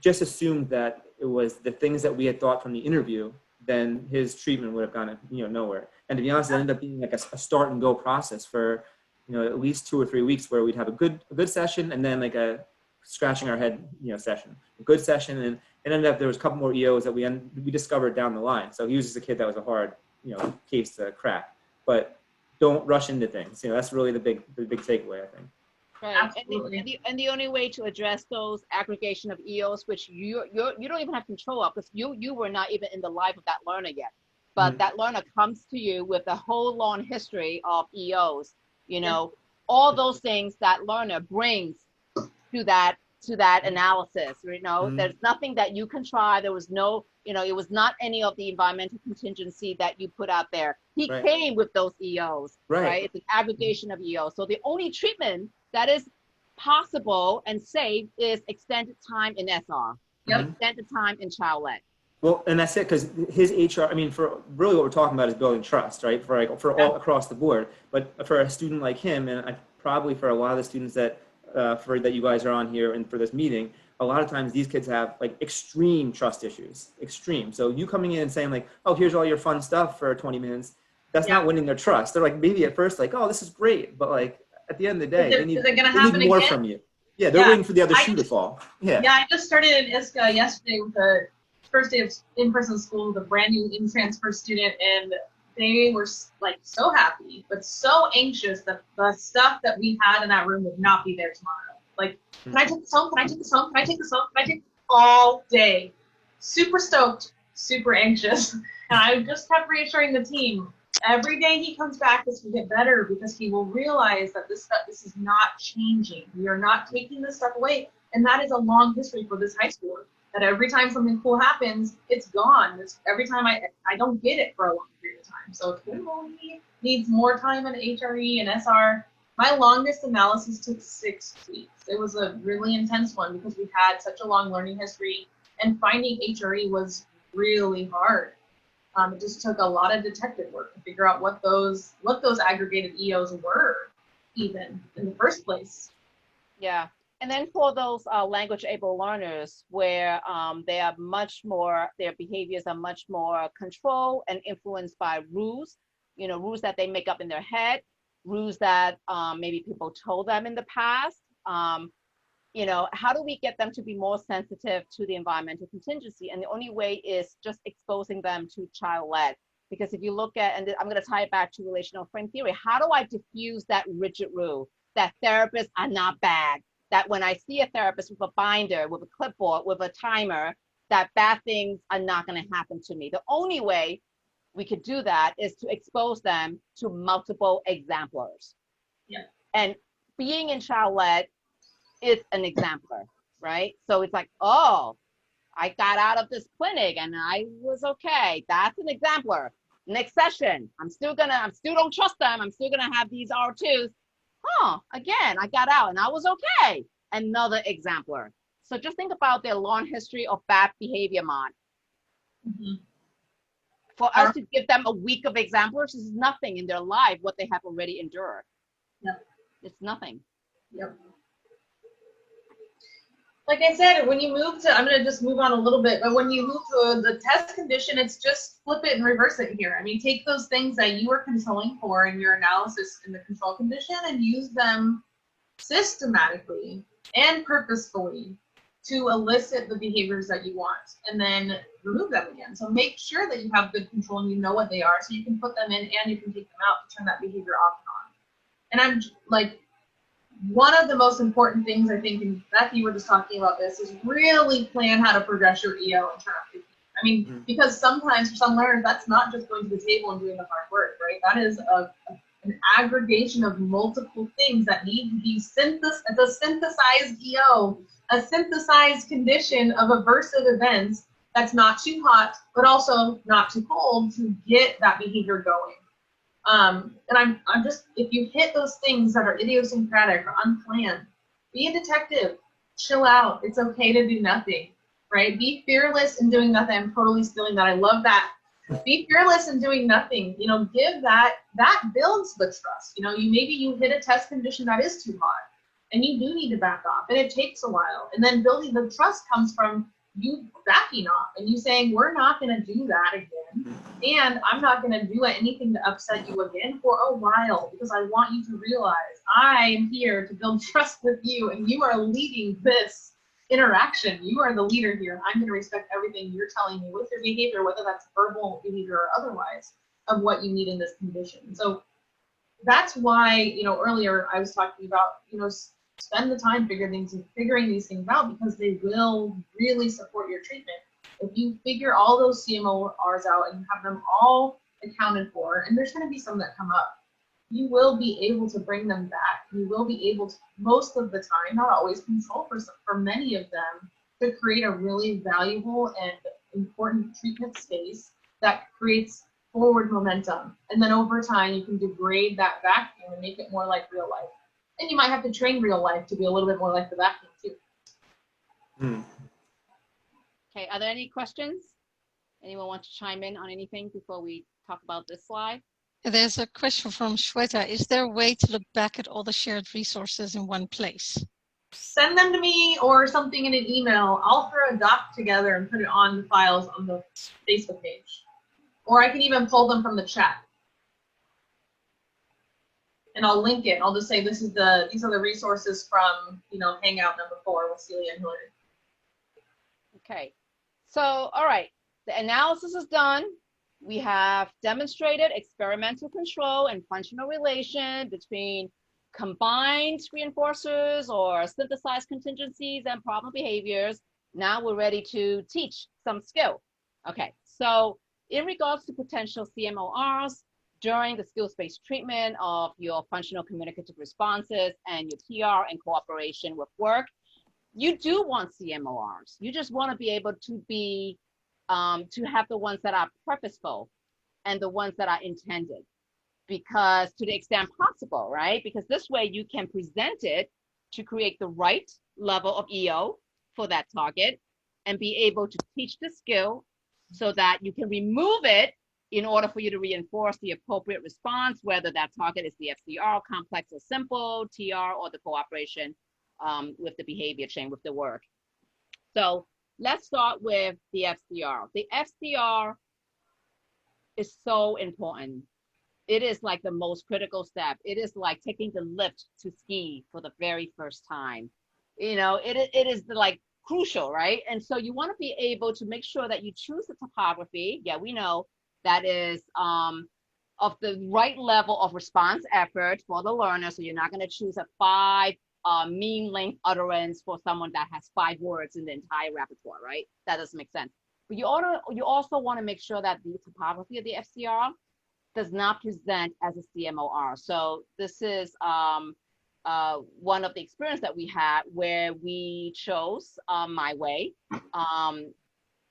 [SPEAKER 7] just assumed that it was the things that we had thought from the interview, then his treatment would have gone, nowhere. And to be honest, it ended up being like a start and go process for, at least 2 or 3 weeks where we'd have a good session and then like a scratching our head, session, a good session. And it ended up, there was a couple more EOs that we discovered down the line. So he was just a kid that was a hard, case to crack, but don't rush into things. That's really the big takeaway, I think.
[SPEAKER 2] Right.
[SPEAKER 1] Absolutely.
[SPEAKER 2] And the only way to address those aggregation of EOs, which you don't even have control of, because you were not even in the life of that learner yet, but that learner comes to you with a whole long history of EOs, all those things that learner brings to that analysis, there's nothing that you can try. There was no, it was not any of the environmental contingency that you put out there. He came with those EOs, right? It's an aggregation of EOs. So the only treatment that is possible and safe is extended time in SR, extended time in child-led.
[SPEAKER 7] Well, and that's it, because his HR, for really what we're talking about is building trust, right? For all across the board. But for a student like him, and probably for a lot of the students that you guys are on here and for this meeting, a lot of times these kids have like extreme trust issues, extreme. So you coming in and saying like, oh, here's all your fun stuff for 20 minutes, that's not winning their trust. They're like, maybe at first like, oh, this is great. But like at the end of the day, they need more from you. Yeah, they're waiting for the other shoe to fall. Yeah,
[SPEAKER 1] I just started in ISCA yesterday with the first day of in-person school with a brand new in-transfer student, and they were like so happy, but so anxious that the stuff that we had in that room would not be there tomorrow. Like, can I take this home? Can I take this home? Can I take this home? Can I take all day? Super stoked, super anxious. And I just kept reassuring the team, every day he comes back, this will get better because he will realize that this is not changing. We are not taking this stuff away. And that is a long history for this high schooler. That every time something cool happens, it's gone. Every time I don't get it for a long period of time. So he needs more time in HRE and SR. My longest analysis took 6 weeks. It was a really intense one because we had such a long learning history, and finding HRE was really hard. It just took a lot of detective work to figure out what those aggregated EOs were, even in the first place.
[SPEAKER 2] Yeah. And then for those language-able learners where their behaviors are much more controlled and influenced by rules, rules that they make up in their head, rules that maybe people told them in the past, you know, how do we get them to be more sensitive to the environmental contingency? And the only way is just exposing them to child-led. Because if you look at, and I'm going to tie it back to relational frame theory, how do I diffuse that rigid rule that therapists are not bad? That when I see a therapist with a binder, with a clipboard, with a timer, that bad things are not going to happen to me. The only way we could do that is to expose them to multiple exemplars.
[SPEAKER 1] Yeah.
[SPEAKER 2] And being in child-led is an exemplar, right? So it's like, oh, I got out of this clinic and I was okay. That's an exemplar. Next session, I still don't trust them. I'm still gonna have these R2s. Again, I got out and I was okay. Another exemplar. So just think about their long history of bad behavior mod.
[SPEAKER 1] Mm-hmm.
[SPEAKER 2] For us to give them a week of exemplars is nothing in their life, what they have already endured.
[SPEAKER 1] Yep.
[SPEAKER 2] It's nothing.
[SPEAKER 1] Yep. Like I said, when you move to, I'm going to just move on a little bit, but when you move to the test condition, it's just flip it and reverse it here. I mean, take those things that you were controlling for in your analysis in the control condition and use them systematically and purposefully to elicit the behaviors that you want, and then remove them again. So make sure that you have good control and you know what they are, so you can put them in and you can take them out to turn that behavior off and on. And I'm like, one of the most important things I think, and Beth, you were just talking about this, is really plan how to progress your EO and turn up your. I mean, because sometimes for some learners, that's not just going to the table and doing the hard work, right? That is an aggregation of multiple things that need to be synthesized. It's a synthesized EO, a synthesized condition of aversive events that's not too hot, but also not too cold to get that behavior going. And I'm just, if you hit those things that are idiosyncratic or unplanned, be a detective, chill out. It's okay to do nothing, right? Be fearless in doing nothing. I'm totally stealing that. I love that. Be fearless in doing nothing. You know, give that builds the trust. You know, maybe you hit a test condition that is too hot and you do need to back off, and it takes a while. And then building the trust comes from you backing off and you saying, we're not going to do that again. And I'm not going to do anything to upset you again for a while, because I want you to realize I am here to build trust with you, and you are leading this interaction. You are the leader here. I'm going to respect everything you're telling me with your behavior, whether that's verbal behavior or otherwise, of what you need in this condition. So that's why, you know, earlier I was talking about, you know, spend the time figuring these things out, because they will really support your treatment. If you figure all those CMO-Rs out and have them all accounted for, and there's going to be some that come up, you will be able to bring them back. You will be able to, most of the time, not always, control for many of them, to create a really valuable and important treatment space that creates forward momentum. And then over time, you can degrade that vacuum and make it more like real life. And you might have to train real life to be a little bit more like the vacuum too.
[SPEAKER 2] Okay, are there any questions? Anyone want to chime in on anything before we talk about this slide?
[SPEAKER 3] There's a question from Shweta. Is there a way to look back at all the shared resources in one place?
[SPEAKER 1] Send them to me or something in an email. I'll throw a doc together and put it on the files on the Facebook page. Or I can even pull them from the chat. And I'll link it. I'll just say these are the resources from, you know, Hangout number 4 with Celia and Hillary.
[SPEAKER 2] Okay, so all right, the analysis is done. We have demonstrated experimental control and functional relation between combined reinforcers or synthesized contingencies and problem behaviors. Now we're ready to teach some skill. Okay, so in regards to potential CMO-Rs, during the skills-based treatment of your functional communicative responses and your TR and cooperation with work, you do want CMO-Rs. You just want to be able to be, to have the ones that are purposeful and the ones that are intended, because to the extent possible, right? Because this way you can present it to create the right level of EO for that target and be able to teach the skill so that you can remove it in order for you to reinforce the appropriate response, whether that target is the FCR, complex or simple, TR, or the cooperation with the behavior chain, with the work. So let's start with the FCR. The FCR is so important. It is like the most critical step. It is like taking the lift to ski for the very first time. it is like crucial, right? And so you want to be able to make sure that you choose the topography. Yeah, we know that is of the right level of response effort for the learner. So you're not going to choose a 5 mean length utterance for someone that has 5 words in the entire repertoire, right? That doesn't make sense. But you also want to make sure that the topography of the FCR does not present as a CMO-R. So this is one of the experience that we had where we chose My Way,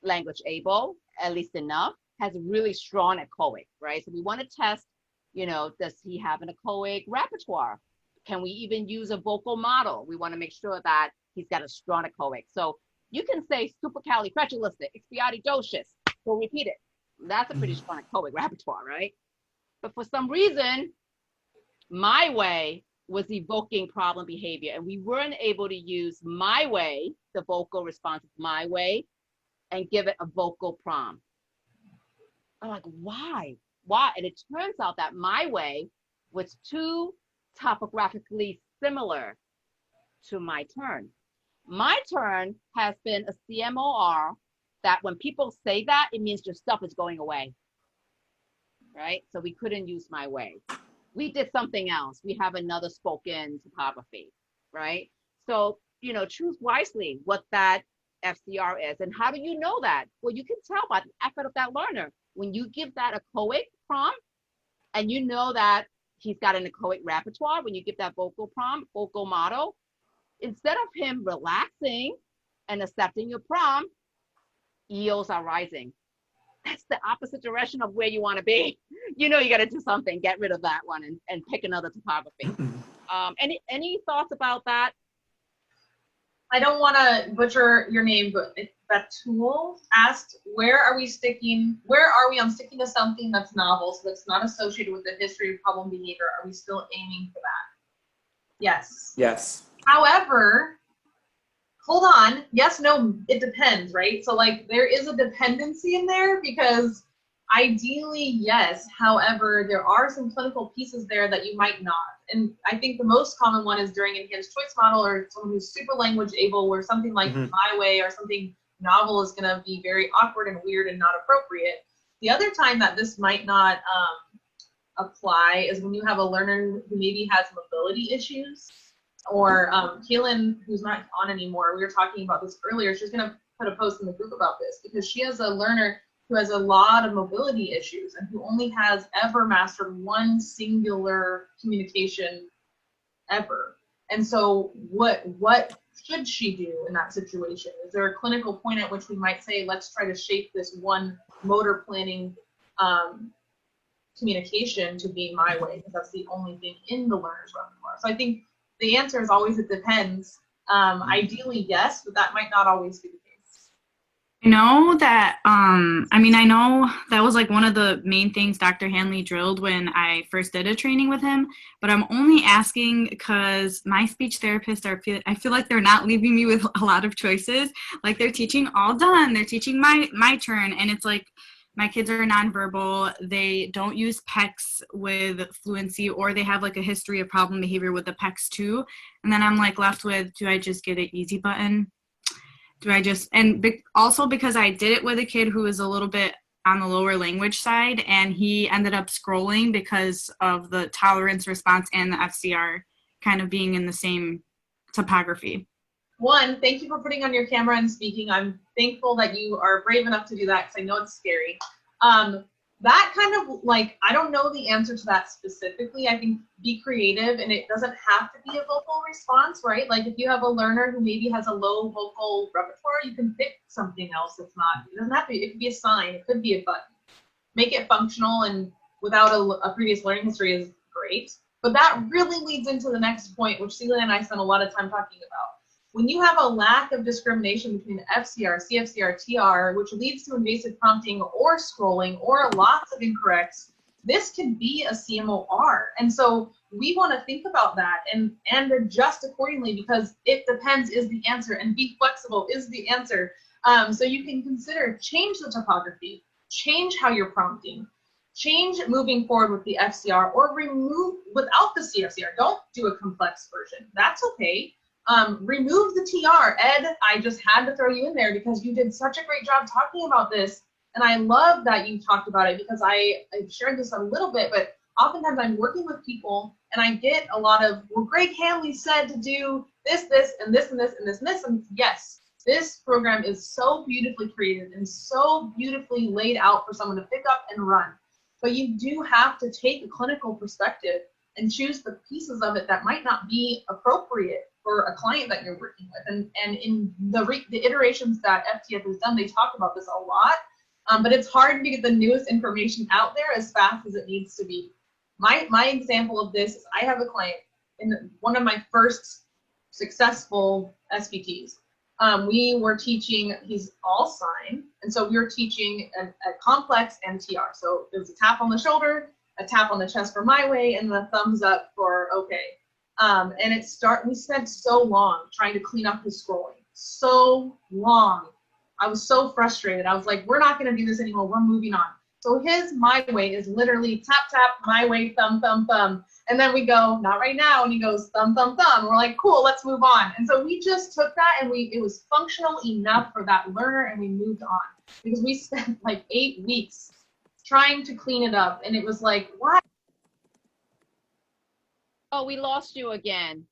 [SPEAKER 2] language able, at least enough, has a really strong echoic, right? So we want to test, does he have an echoic repertoire? Can we even use a vocal model? We want to make sure that he's got a strong echoic. So you can say supercalifragilisticexpialidocious, so repeat it. That's a pretty strong echoic repertoire, right? But for some reason, My Way was evoking problem behavior, and we weren't able to use My Way, the vocal response of My Way, and give it a vocal prompt. I'm like, why? And it turns out that My Way was too topographically similar to My Turn. My Turn has been a CMO-R that when people say that, it means your stuff is going away, right? So we couldn't use My Way. We did something else. We have another spoken topography, right? So, choose wisely what that FCR is. And how do you know that? Well, you can tell by the effort of that learner. When you give that echoic prompt and you know that he's got an echoic repertoire, when you give that vocal prompt, vocal model, instead of him relaxing and accepting your prompt, EOs are rising. That's the opposite direction of where you want to be. You got to do something, get rid of that one and pick another topography. Any thoughts about that?
[SPEAKER 1] I don't want to butcher your name, but Batul asked, where are we on sticking to something that's novel, so that's not associated with the history of problem behavior? Are we still aiming for that? Yes.
[SPEAKER 7] Yes.
[SPEAKER 1] However, hold on. Yes, no, it depends, right? So there is a dependency in there because ideally, yes. However, there are some clinical pieces there that you might not. And I think the most common one is during enhanced choice model or someone who's super language able, where something like My Way or something novel is going to be very awkward and weird and not appropriate. The other time that this might not apply is when you have a learner who maybe has mobility issues. Or Kaylin, who's not on anymore, we were talking about this earlier. She's going to put a post in the group about this because she has a learner who has a lot of mobility issues and who only has ever mastered one singular communication ever. And so what should she do in that situation? Is there a clinical point at which we might say, let's try to shape this one motor planning communication to be My Way, because that's the only thing in the learner's repertoire. So I think the answer is always it depends. Ideally, yes, but that might not always be the case.
[SPEAKER 8] I know that, I know that was one of the main things Dr. Hanley drilled when I first did a training with him, but I'm only asking because my speech therapists I feel like they're not leaving me with a lot of choices. They're teaching all done, they're teaching my turn, and it's my kids are nonverbal, they don't use PECs with fluency, or they have a history of problem behavior with the PECs too. And then I'm left with, do I just get an easy button? Also because I did it with a kid who was a little bit on the lower language side, and he ended up scrolling because of the tolerance response and the FCR kind of being in the same topography.
[SPEAKER 1] One, thank you for putting on your camera and speaking. I'm thankful that you are brave enough to do that because I know it's scary. That kind of I don't know the answer to that specifically. I think be creative, and it doesn't have to be a vocal response, right? If you have a learner who maybe has a low vocal repertoire, you can pick something else that's not, it doesn't have to be, it could be a sign, it could be a button. Make it functional and without a previous learning history is great. But that really leads into the next point, which Celia and I spent a lot of time talking about. When you have a lack of discrimination between FCR, CFCR, TR, which leads to invasive prompting or scrolling or lots of incorrects, this could be a CMO-R. And so we want to think about that and adjust accordingly, because it depends is the answer, and be flexible is the answer. So you can consider change the topography, change how you're prompting, change moving forward with the FCR, or remove without the CFCR. Don't do a complex version. That's okay. Remove the TR. Ed, I just had to throw you in there because you did such a great job talking about this. And I love that you talked about it because I've shared this a little bit, but oftentimes I'm working with people and I get a lot of, well, Greg Hanley said to do this, this, and this, and this, and this, and this. And yes, this program is so beautifully created and so beautifully laid out for someone to pick up and run. But you do have to take a clinical perspective and choose the pieces of it that might not be appropriate for a client that you're working with. And in the iterations that FTF has done, they talk about this a lot. But it's hard to get the newest information out there as fast as it needs to be. My example of this is I have a client in one of my first successful SBTs. We were teaching, he's all sign, and so we were teaching a complex MTR. So there was a tap on the shoulder, a tap on the chest for my way, and a thumbs up for okay. And we spent so long trying to clean up his scrolling. So long. I was so frustrated. I was like, we're not going to do this anymore. We're moving on. So his my way is literally tap, tap, my way, thumb, thumb, thumb. And then we go, not right now. And he goes, thumb, thumb, thumb. And we're like, cool, let's move on. And so we just took that and it was functional enough for that learner and we moved on. Because we spent like 8 weeks trying to clean it up. And it was like, why?
[SPEAKER 2] Oh, we lost you again.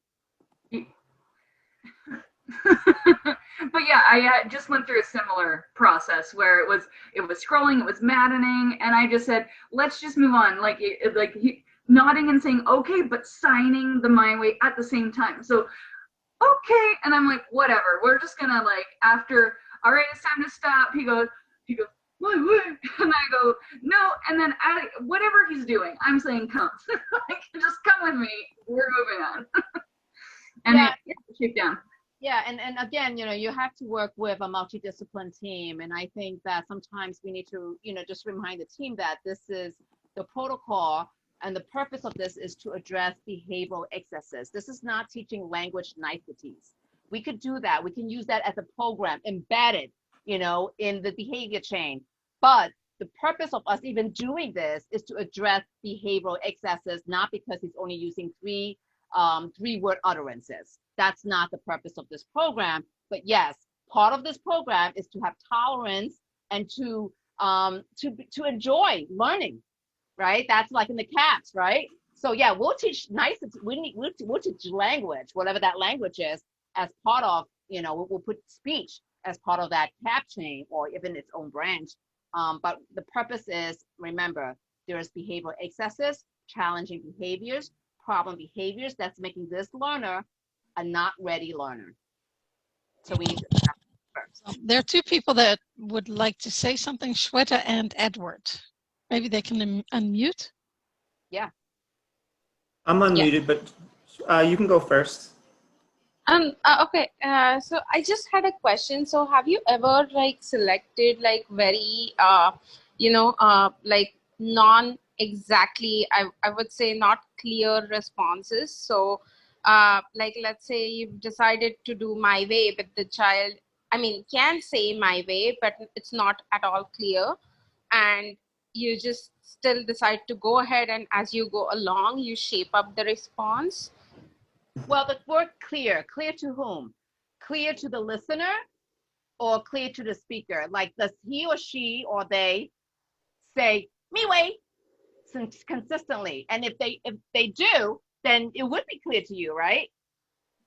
[SPEAKER 4] But yeah, I just went through a similar process where it was scrolling, it was maddening, and I just said, let's just move on. Like nodding and saying okay, but signing the my way at the same time. So okay, and I'm like, whatever. We're just gonna after. All right, it's time to stop. He goes, my way, and I go no, and then whatever he's doing, I'm saying come, just come with me. We're moving on. And
[SPEAKER 2] yeah.
[SPEAKER 4] Shake down.
[SPEAKER 2] Yeah, and again, you have to work with a multidiscipline team, and I think that sometimes we need to, just remind the team that this is the protocol, and the purpose of this is to address behavioral excesses. This is not teaching language niceties. We could do that. We can use that as a program embedded, in the behavior chain. But the purpose of us even doing this is to address behavioral excesses, not because he's only using three-word utterances. That's not the purpose of this program. But yes, part of this program is to have tolerance and to enjoy learning, right? That's like in the CAPS, right? So yeah, we'll teach nicety. We'll teach language, whatever that language is, as part of, we'll put speech as part of that CAP chain or even its own branch. But the purpose is, remember, there's behavioral excesses, challenging behaviors, problem behaviors that's making this learner a not ready learner. So we need to start first.
[SPEAKER 3] There are two people that would like to say something, Shweta and Edward. Maybe they can unmute.
[SPEAKER 2] Yeah.
[SPEAKER 7] I'm unmuted, but you can go first.
[SPEAKER 9] Okay. So I just had a question. So have you ever selected very, non exactly, I would say not clear responses. So let's say you've decided to do my way, but the child, can say my way, but it's not at all clear. And you just still decide to go ahead, and as you go along, you shape up the response.
[SPEAKER 2] Well, the word clear to whom? Clear to the listener or clear to the speaker? Like, does he or she or they say, me way, consistently? And if they do, then it would be clear to you, right?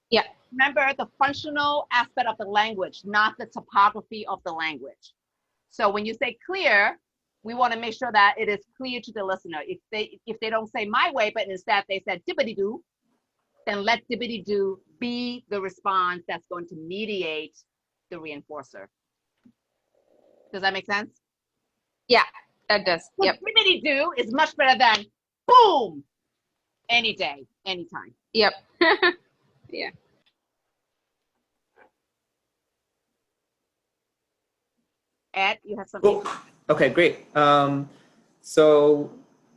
[SPEAKER 9] Yeah.
[SPEAKER 2] Remember the functional aspect of the language, not the topography of the language. So when you say clear, we want to make sure that it is clear to the listener. If they don't say my way, but instead they said dibbity-doo, then let dibbity-doo be the response that's going to mediate the reinforcer. Does that make sense?
[SPEAKER 9] Yeah, that does.
[SPEAKER 2] Well,
[SPEAKER 9] yep.
[SPEAKER 2] Dibbity-doo is much better than boom, any day, anytime.
[SPEAKER 9] Yep. Yeah.
[SPEAKER 2] Ed, you have something?
[SPEAKER 7] Cool. Okay, great. So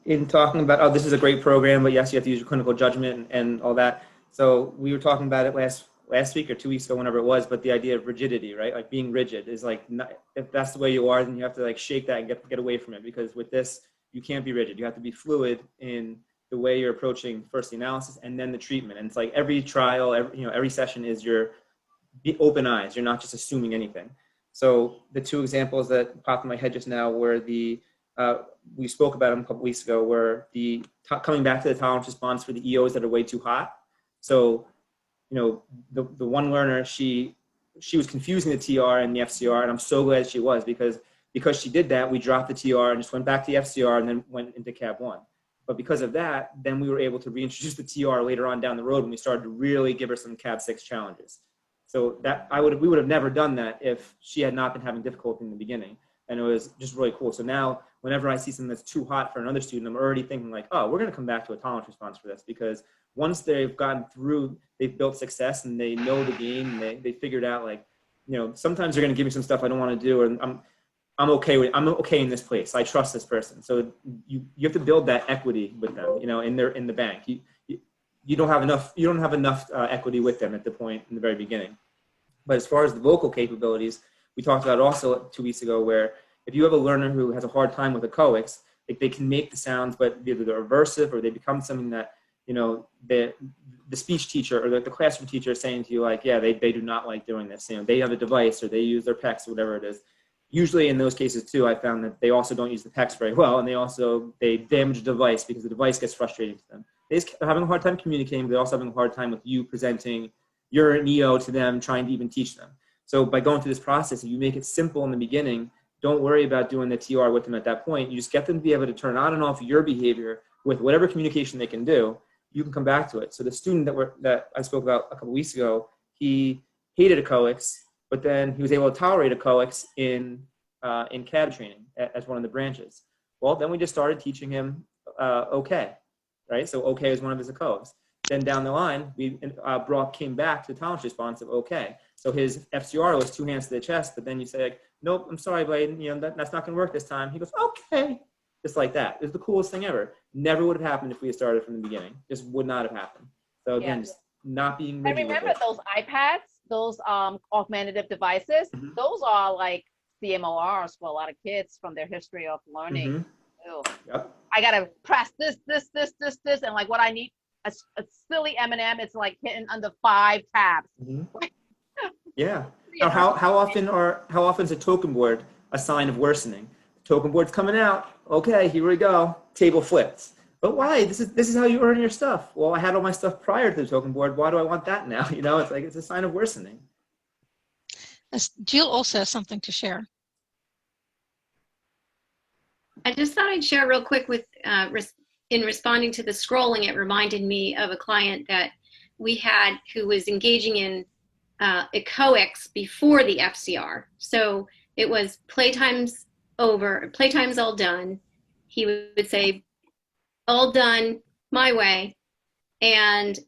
[SPEAKER 7] in talking about, this is a great program, but yes, you have to use your clinical judgment and all that. So we were talking about it last week or 2 weeks ago, whenever it was, but the idea of rigidity, right? Like being rigid is if that's the way you are, then you have to shake that and get away from it, because with this, you can't be rigid. You have to be fluid in the way you're approaching first the analysis and then the treatment. And it's like every trial, every session is your open eyes. You're not just assuming anything. So the two examples that popped in my head just now were we spoke about them a couple weeks ago, were coming back to the tolerance response for the EOs that are way too hot. So, the one learner, she was confusing the TR and the FCR, and I'm so glad she was, because she did that, we dropped the TR and just went back to the FCR and then went into CAB 1. But because of that, then we were able to reintroduce the TR later on down the road when we started to really give her some CAB 6 challenges. So that we would have never done that if she had not been having difficulty in the beginning. And it was just really cool. So now whenever I see something that's too hot for another student, I'm already thinking like, oh, we're going to come back to a tolerance response for this, because once they've gotten through, they've built success and they know the game, and they figured out like, sometimes they're going to give me some stuff I don't want to do, and I'm okay in this place. I trust this person. So you have to build that equity with them, in the bank. You don't have enough equity with them at the point in the very beginning. But as far as the vocal capabilities, we talked about also 2 weeks ago, where if you have a learner who has a hard time with echoics, like they can make the sounds, but either they're aversive or they become something that, the speech teacher or the classroom teacher is saying to you, like, yeah, they do not like doing this. They have a device or they use their PECs or whatever it is. Usually in those cases too, I found that they also don't use the PECs very well, and they damage the device because the device gets frustrating to them. They're having a hard time communicating, but they're also having a hard time with you presenting your NEO to them, trying to even teach them. So by going through this process, if you make it simple in the beginning, don't worry about doing the TR with them at that point. You just get them to be able to turn on and off your behavior with whatever communication they can do. You can come back to it. So the student that I spoke about a couple weeks ago, he hated echoics, but then he was able to tolerate echoics in CAB training as one of the branches. Well, then we just started teaching him OK, right? So OK is one of his echoics. Then down the line, we came back to the tolerance response of OK. So his FCR was 2 hands to the chest, but then you say, like, nope, I'm sorry, Blade, that's not going to work this time. He goes, OK. Just like that. It was the coolest thing ever. Never would have happened if we had started from the beginning. Just would not have happened. So again, just not being rigid.
[SPEAKER 2] I remember those iPads, those augmentative devices, those are like CMO-Rs for a lot of kids from their history of learning. Yep. I got to press this, and like what I need, a silly M&M, it's like hitting under 5 tabs.
[SPEAKER 7] Yeah. Now, how often is a token board a sign of worsening? Token board's coming out. Okay, here we go. Table flips. But why? This is how you earn your stuff. Well, I had all my stuff prior to the token board. Why do I want that now? It's like, it's a sign of worsening.
[SPEAKER 3] Jill also has something to share.
[SPEAKER 10] I just thought I'd share real quick with, in responding to the scrolling, it reminded me of a client that we had who was engaging in echoics before the FCR. So it was playtime's over, playtime's all done. He would say, all done, my way. And,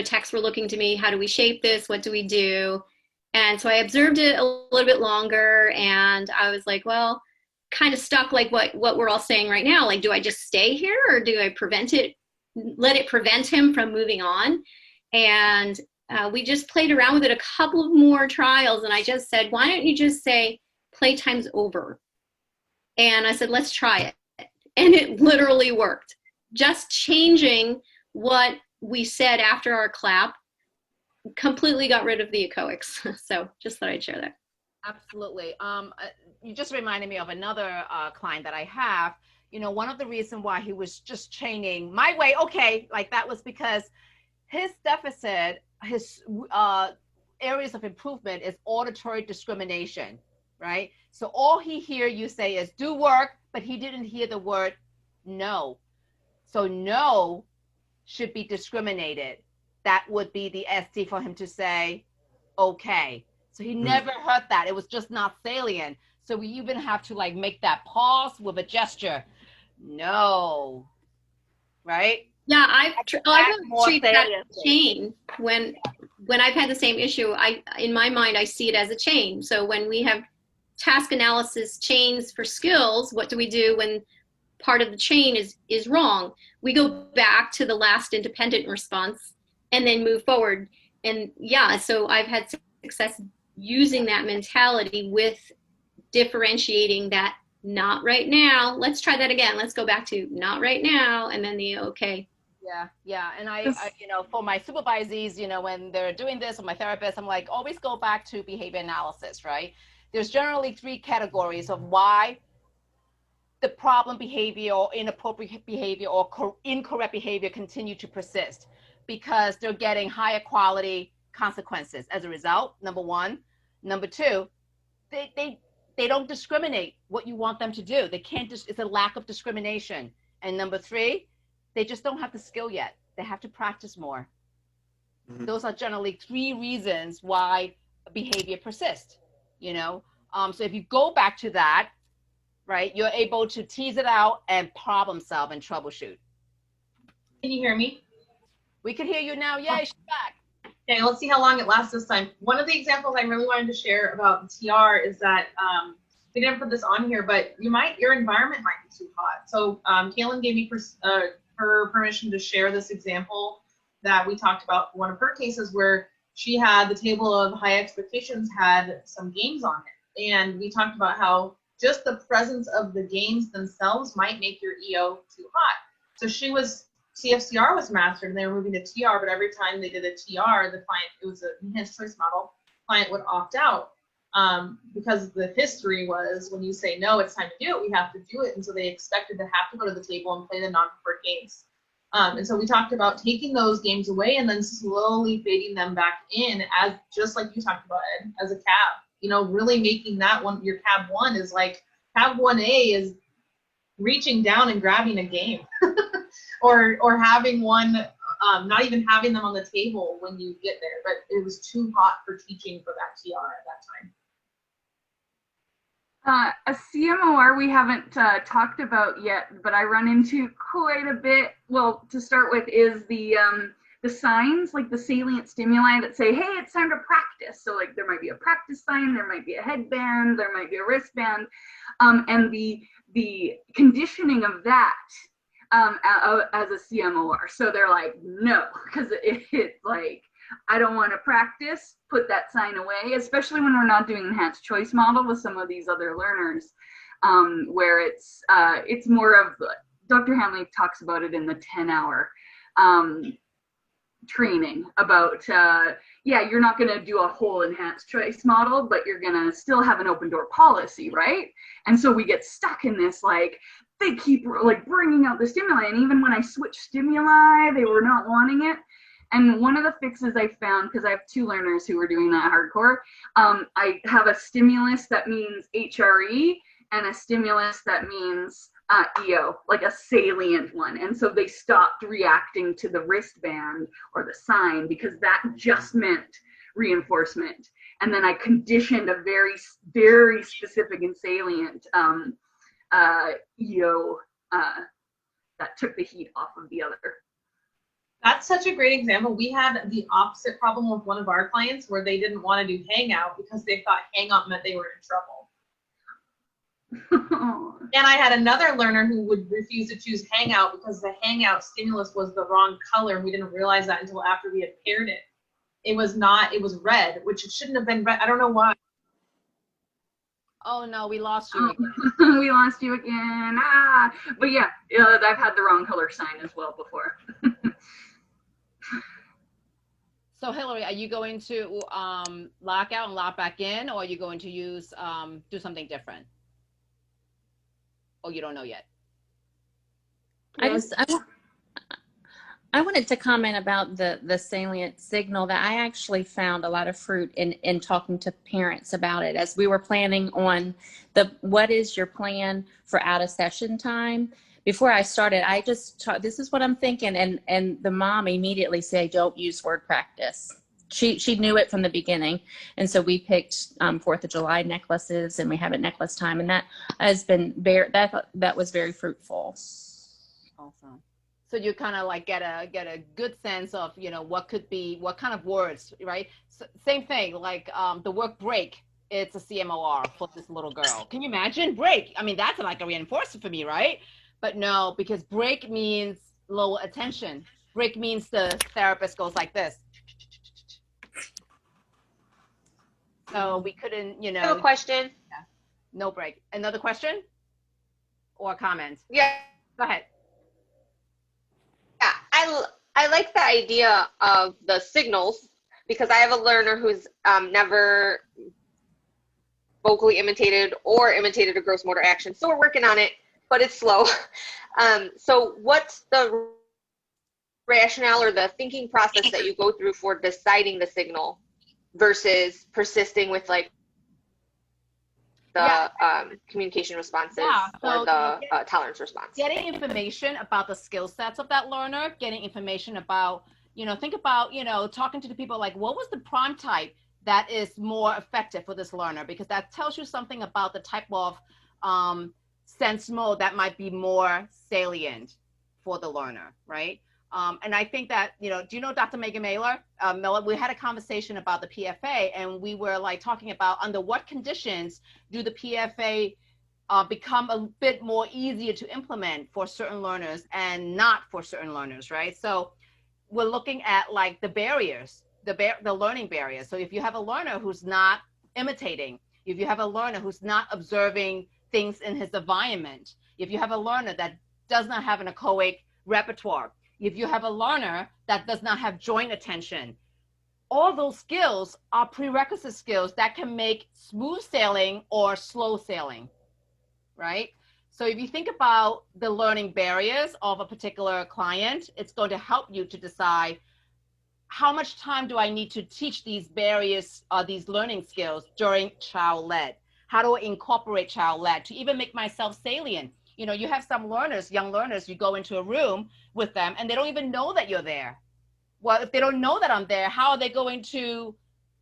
[SPEAKER 10] techs were looking to me, how do we shape this? What do we do? And so I observed it a little bit longer, and I was like, well, kind of stuck like what we're all saying right now. Like, do I just stay here, or do I let it prevent him from moving on? And we just played around with it a couple of more trials, and I just said, why don't you just say playtime's over? And I said, let's try it. And it literally worked. Just changing what we said after our clap completely got rid of the echoics. So just thought I'd share that.
[SPEAKER 2] Absolutely. You just reminded me of another client that I have. One of the reasons why he was just training my way, okay, like that was because his deficit, his areas of improvement is auditory discrimination, right? So all he hear you say is do work, but he didn't hear the word no. So no should be discriminated. That would be the ST for him to say, okay. So he never heard that. It was just not salient. So we even have to like make that pause with a gesture. No, right?
[SPEAKER 10] Yeah, I've treated that chain when I've had the same issue. In my mind, I see it as a chain. So when we have task analysis chains for skills, what do we do when part of the chain is wrong? We go back to the last independent response and then move forward. And yeah, so I've had success using that mentality with differentiating that not right now. Let's try that again. Let's go back to not right now. And then the okay.
[SPEAKER 2] Yeah. And I for my supervisees, when they're doing this, or my therapist, I'm like, always go back to behavior analysis, right? There's generally 3 categories of why the problem behavior or inappropriate behavior or incorrect behavior continue to persist, because they're getting higher quality consequences as a result, number 1. Number 2, they don't discriminate what you want them to do. They can't it's a lack of discrimination. And number 3, they just don't have the skill yet. They have to practice more. Mm-hmm. Those are generally 3 reasons why behavior persists, So if you go back to that, right, you're able to tease it out and problem solve and troubleshoot.
[SPEAKER 1] Can you hear me?
[SPEAKER 2] We can hear you now. Yay, she's back.
[SPEAKER 1] Okay, let's see how long it lasts this time. One of the examples I really wanted to share about the TR is that we didn't put this on here, but your environment might be too hot. So Kaylin gave me her permission to share this example that we talked about, one of her cases where she had the table of high expectations had some games on it. And we talked about how just the presence of the games themselves might make your EO too hot. So CFCR was mastered and they were moving to TR, but every time they did a TR, the client, it was an enhanced choice model, client would opt out. Because the history was, when you say no, it's time to do it, we have to do it. And so they expected to have to go to the table and play the non-preferred games. And so we talked about taking those games away and then slowly fading them back in, as just like you talked about, Ed, as a cab. Really making that one, your cab 1 is like, cab 1A is reaching down and grabbing a game. or having one, not even having them on the table when you get there, but it was too hot for teaching for that TR at that time.
[SPEAKER 4] A CMO-R we haven't talked about yet, but I run into quite a bit. Well, to start with is the signs, like the salient stimuli that say, hey, it's time to practice. So like there might be a practice sign, there might be a headband, there might be a wristband, and the conditioning of that as a CMO-R. So they're like, no, because it's like, I don't want to practice, put that sign away, especially when we're not doing enhanced choice model with some of these other learners, where it's more of, Dr. Hanley talks about it in the 10-hour training about, you're not going to do a whole enhanced choice model, but you're going to still have an open door policy, right? And so we get stuck in this, like, they keep like bringing out the stimuli, and even when I switch stimuli, they were not wanting it. And one of the fixes I found, because I have 2 learners who were doing that hardcore, I have a stimulus that means HRE and a stimulus that means EO, like a salient one. And so they stopped reacting to the wristband or the sign because that just meant reinforcement. And then I conditioned a very, very specific and salient EO that took the heat off of the other.
[SPEAKER 1] That's such a great example. We had the opposite problem with one of our clients where they didn't want to do hangout because they thought hangout meant they were in trouble. And I had another learner who would refuse to choose hangout because the hangout stimulus was the wrong color. We didn't realize that until after we had paired it. It was red, which it shouldn't have been red. I don't know why.
[SPEAKER 2] Oh no, we lost you again.
[SPEAKER 4] We lost you again. But yeah, I've had the wrong color sign as well before.
[SPEAKER 2] So Hillary, are you going to lock out and lock back in, or are you going to use do something different? Oh, you don't know yet.
[SPEAKER 11] I wanted to comment about the salient signal that I actually found a lot of fruit in talking to parents about it as we were planning on what is your plan for out of session time. Before I started, I just this is what I'm thinking, and the mom immediately said, don't use word practice. She knew it from the beginning, and so we picked 4th of July necklaces, and we have it necklace time, and that has been that was very fruitful.
[SPEAKER 2] Awesome. So you kind of like get a good sense of what kind of words, right? So, same thing, like the word break. It's a CMO-R for this little girl. Can you imagine break? I mean, that's like a reinforcer for me, right? But no, because break means low attention. Break means the therapist goes like this. So we couldn't,
[SPEAKER 12] I have a question.
[SPEAKER 2] Yeah, no break. Another question? or comments?
[SPEAKER 12] Yeah.
[SPEAKER 2] Go ahead.
[SPEAKER 12] Yeah, I like the idea of the signals because I have a learner who's never vocally imitated or imitated a gross motor action. So we're working on it, but it's slow. So what's the rationale or the thinking process that you go through for deciding the signal versus persisting with like the communication responses or the tolerance response?
[SPEAKER 2] Getting information about the skill sets of that learner, getting information about, think about, talking to the people like, what was the prompt type that is more effective for this learner? Because that tells you something about the type of sense mode that might be more salient for the learner, right? And I think that, do you know Dr. Megan Miller? We had a conversation about the PFA, and we were like talking about under what conditions do the PFA become a bit more easier to implement for certain learners and not for certain learners, right? So we're looking at like the barriers, the learning barriers. So if you have a learner who's not imitating, if you have a learner who's not observing things in his environment, if you have a learner that does not have an echoic repertoire, if you have a learner that does not have joint attention, all those skills are prerequisite skills that can make smooth sailing or slow sailing, right? So if you think about the learning barriers of a particular client, it's going to help you to decide how much time do I need to teach these barriers, these learning skills during child-led? How do I incorporate child-led to even make myself salient? You have some learners, young learners, you go into a room with them and they don't even know that you're there. Well, if they don't know that I'm there, how are they going to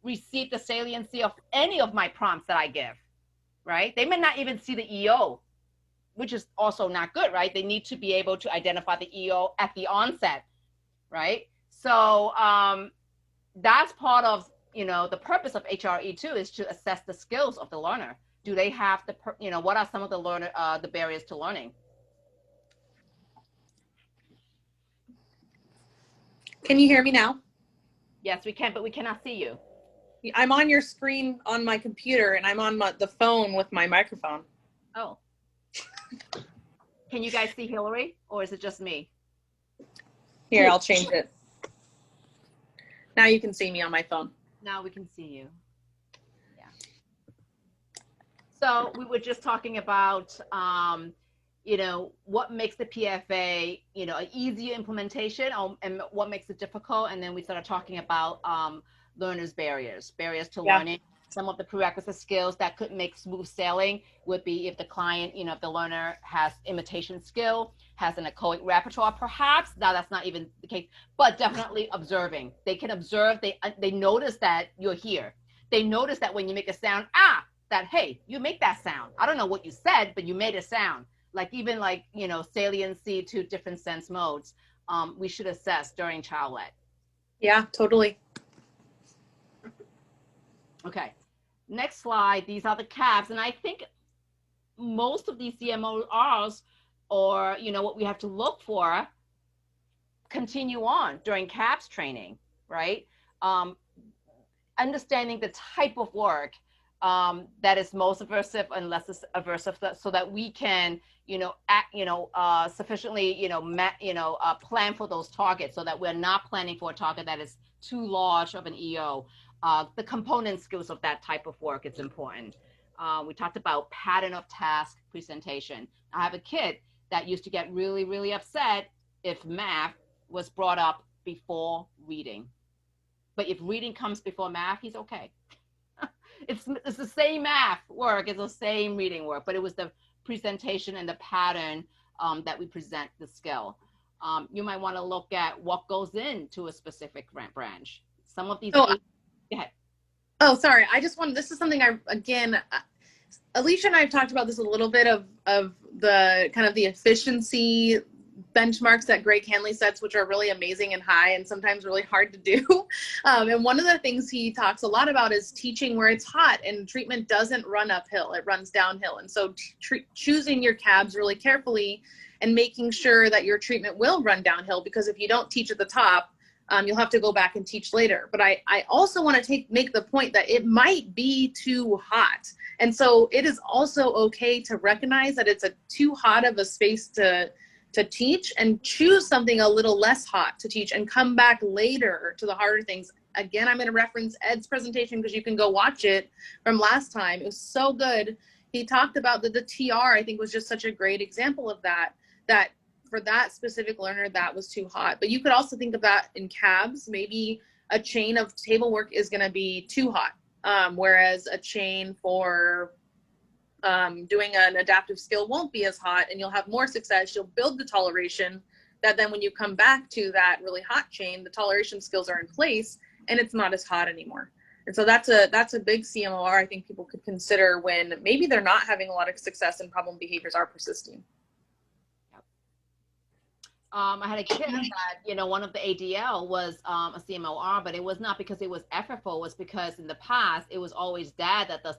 [SPEAKER 2] receive the saliency of any of my prompts that I give, right? They may not even see the EO, which is also not good, right? They need to be able to identify the EO at the onset, right? So that's part of, the purpose of HRE2 is to assess the skills of the learner. Do they have what are some of the barriers to learning?
[SPEAKER 13] Can you hear me now?
[SPEAKER 2] Yes, we can, but we cannot see you.
[SPEAKER 13] I'm on your screen on my computer and I'm on the phone with my microphone.
[SPEAKER 2] Oh. Can you guys see Hillary or is it just me?
[SPEAKER 13] Here, I'll change it. Now you can see me on my phone.
[SPEAKER 2] Now we can see you. Yeah. So we were just talking about, what makes the PFA, an easier implementation and what makes it difficult. And then we started talking about learners' barriers to learning. Some of the prerequisite skills that could make smooth sailing would be if the client, if the learner has imitation skill, has an echoic repertoire, perhaps. Now that's not even the case, but definitely observing. They can observe, they notice that you're here. They notice that when you make a sound, that, hey, you make that sound. I don't know what you said, but you made a sound. Like even like, saliency to different sense modes, we should assess during child-led.
[SPEAKER 13] Yeah, totally.
[SPEAKER 2] Okay. Next slide, these are the CAPs. And I think most of these CMO-Rs or, what we have to look for continue on during CAPS training, right? Understanding the type of work that is most aversive and less aversive so that we can, sufficiently, plan for those targets so that we're not planning for a target that is too large of an EO. The component skills of that type of work is important. We talked about pattern of task presentation. I have a kid that used to get really, really upset if math was brought up before reading. But if reading comes before math, he's okay. It's the same math work, it's the same reading work, but it was the presentation and the pattern that we present the skill. You might want to look at what goes into a specific branch. Some of these. Go ahead.
[SPEAKER 13] Oh, sorry. I just wanted, this is something Alicia and I have talked about this a little bit of the kind of the efficiency benchmarks that Greg Hanley sets, which are really amazing and high and sometimes really hard to do. And one of the things he talks a lot about is teaching where it's hot, and treatment doesn't run uphill, it runs downhill. And so choosing your cabs really carefully and making sure that your treatment will run downhill, because if you don't teach at the top, You'll have to go back and teach later. But I also want to make the point that it might be too hot. And so it is also okay to recognize that it's a too hot of a space to teach, and choose something a little less hot to teach and come back later to the harder things. Again, I'm going to reference Ed's presentation because you can go watch it from last time. It was so good. He talked about the TR, I think, was just such a great example of that for that specific learner, that was too hot. But you could also think of that in CABs. Maybe a chain of table work is going to be too hot, whereas a chain for doing an adaptive skill won't be as hot, and you'll have more success. You'll build the toleration that then when you come back to that really hot chain, the toleration skills are in place and it's not as hot anymore. And so that's a big CMO-R I think people could consider when maybe they're not having a lot of success and problem behaviors are persisting.
[SPEAKER 2] I had a kid that, one of the ADL was a CMO-R, but it was not because it was effortful. It was because in the past, it was always dad that does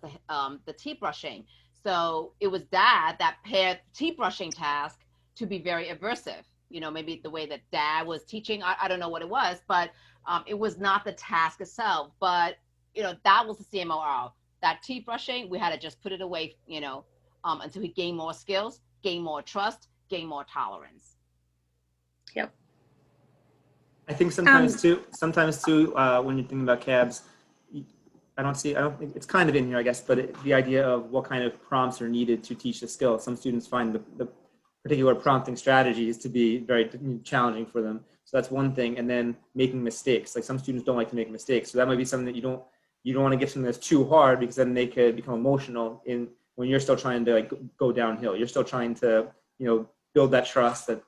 [SPEAKER 2] the teeth brushing. So it was dad that paired teeth brushing task to be very aversive. Maybe the way that dad was teaching, I don't know what it was, but it was not the task itself. But, that was the CMO-R. That teeth brushing, we had to just put it away, until he gained more skills, gained more trust, gained more tolerance.
[SPEAKER 13] Yep.
[SPEAKER 7] I think sometimes too, when you're thinking about CABs, I don't think it's kind of in here, I guess, but the idea of what kind of prompts are needed to teach the skill. Some students find the particular prompting strategies to be very challenging for them. So that's one thing. And then making mistakes. Like some students don't like to make mistakes. So that might be something that you don't want to give something that's too hard, because then they could become emotional when you're still trying to go downhill. You're still trying to, build that trust that,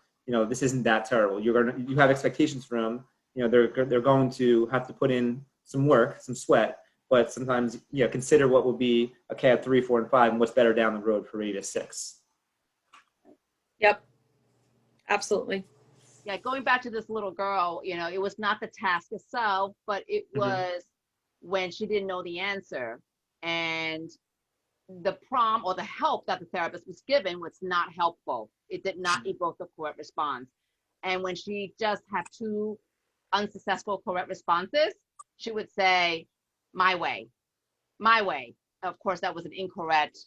[SPEAKER 7] this isn't that terrible. You have expectations for them. They're going to have to put in some work, some sweat, but sometimes, consider what would be a CAB 3, 4, and 5 and what's better down the road for 8 to 6.
[SPEAKER 13] Yep. Absolutely.
[SPEAKER 2] Yeah. Going back to this little girl, it was not the task itself, but it was when she didn't know the answer, and the prompt or the help that the therapist was given was not helpful. It did not evoke the correct response. And when she just had 2 unsuccessful correct responses, she would say, my way. Of course, that was an incorrect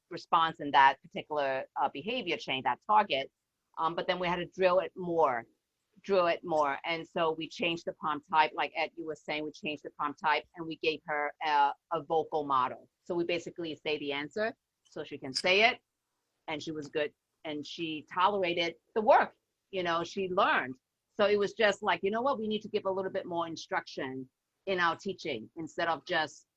[SPEAKER 2] response in that particular behavior chain, that target. But then we had to drill it more. And so we changed the prompt type, like Ed, you were saying, we changed the prompt type and we gave her a vocal model. So we basically say the answer so she can say it, and she was good. And she tolerated the work, she learned. So it was just like, what, we need to give a little bit more instruction in our teaching instead of just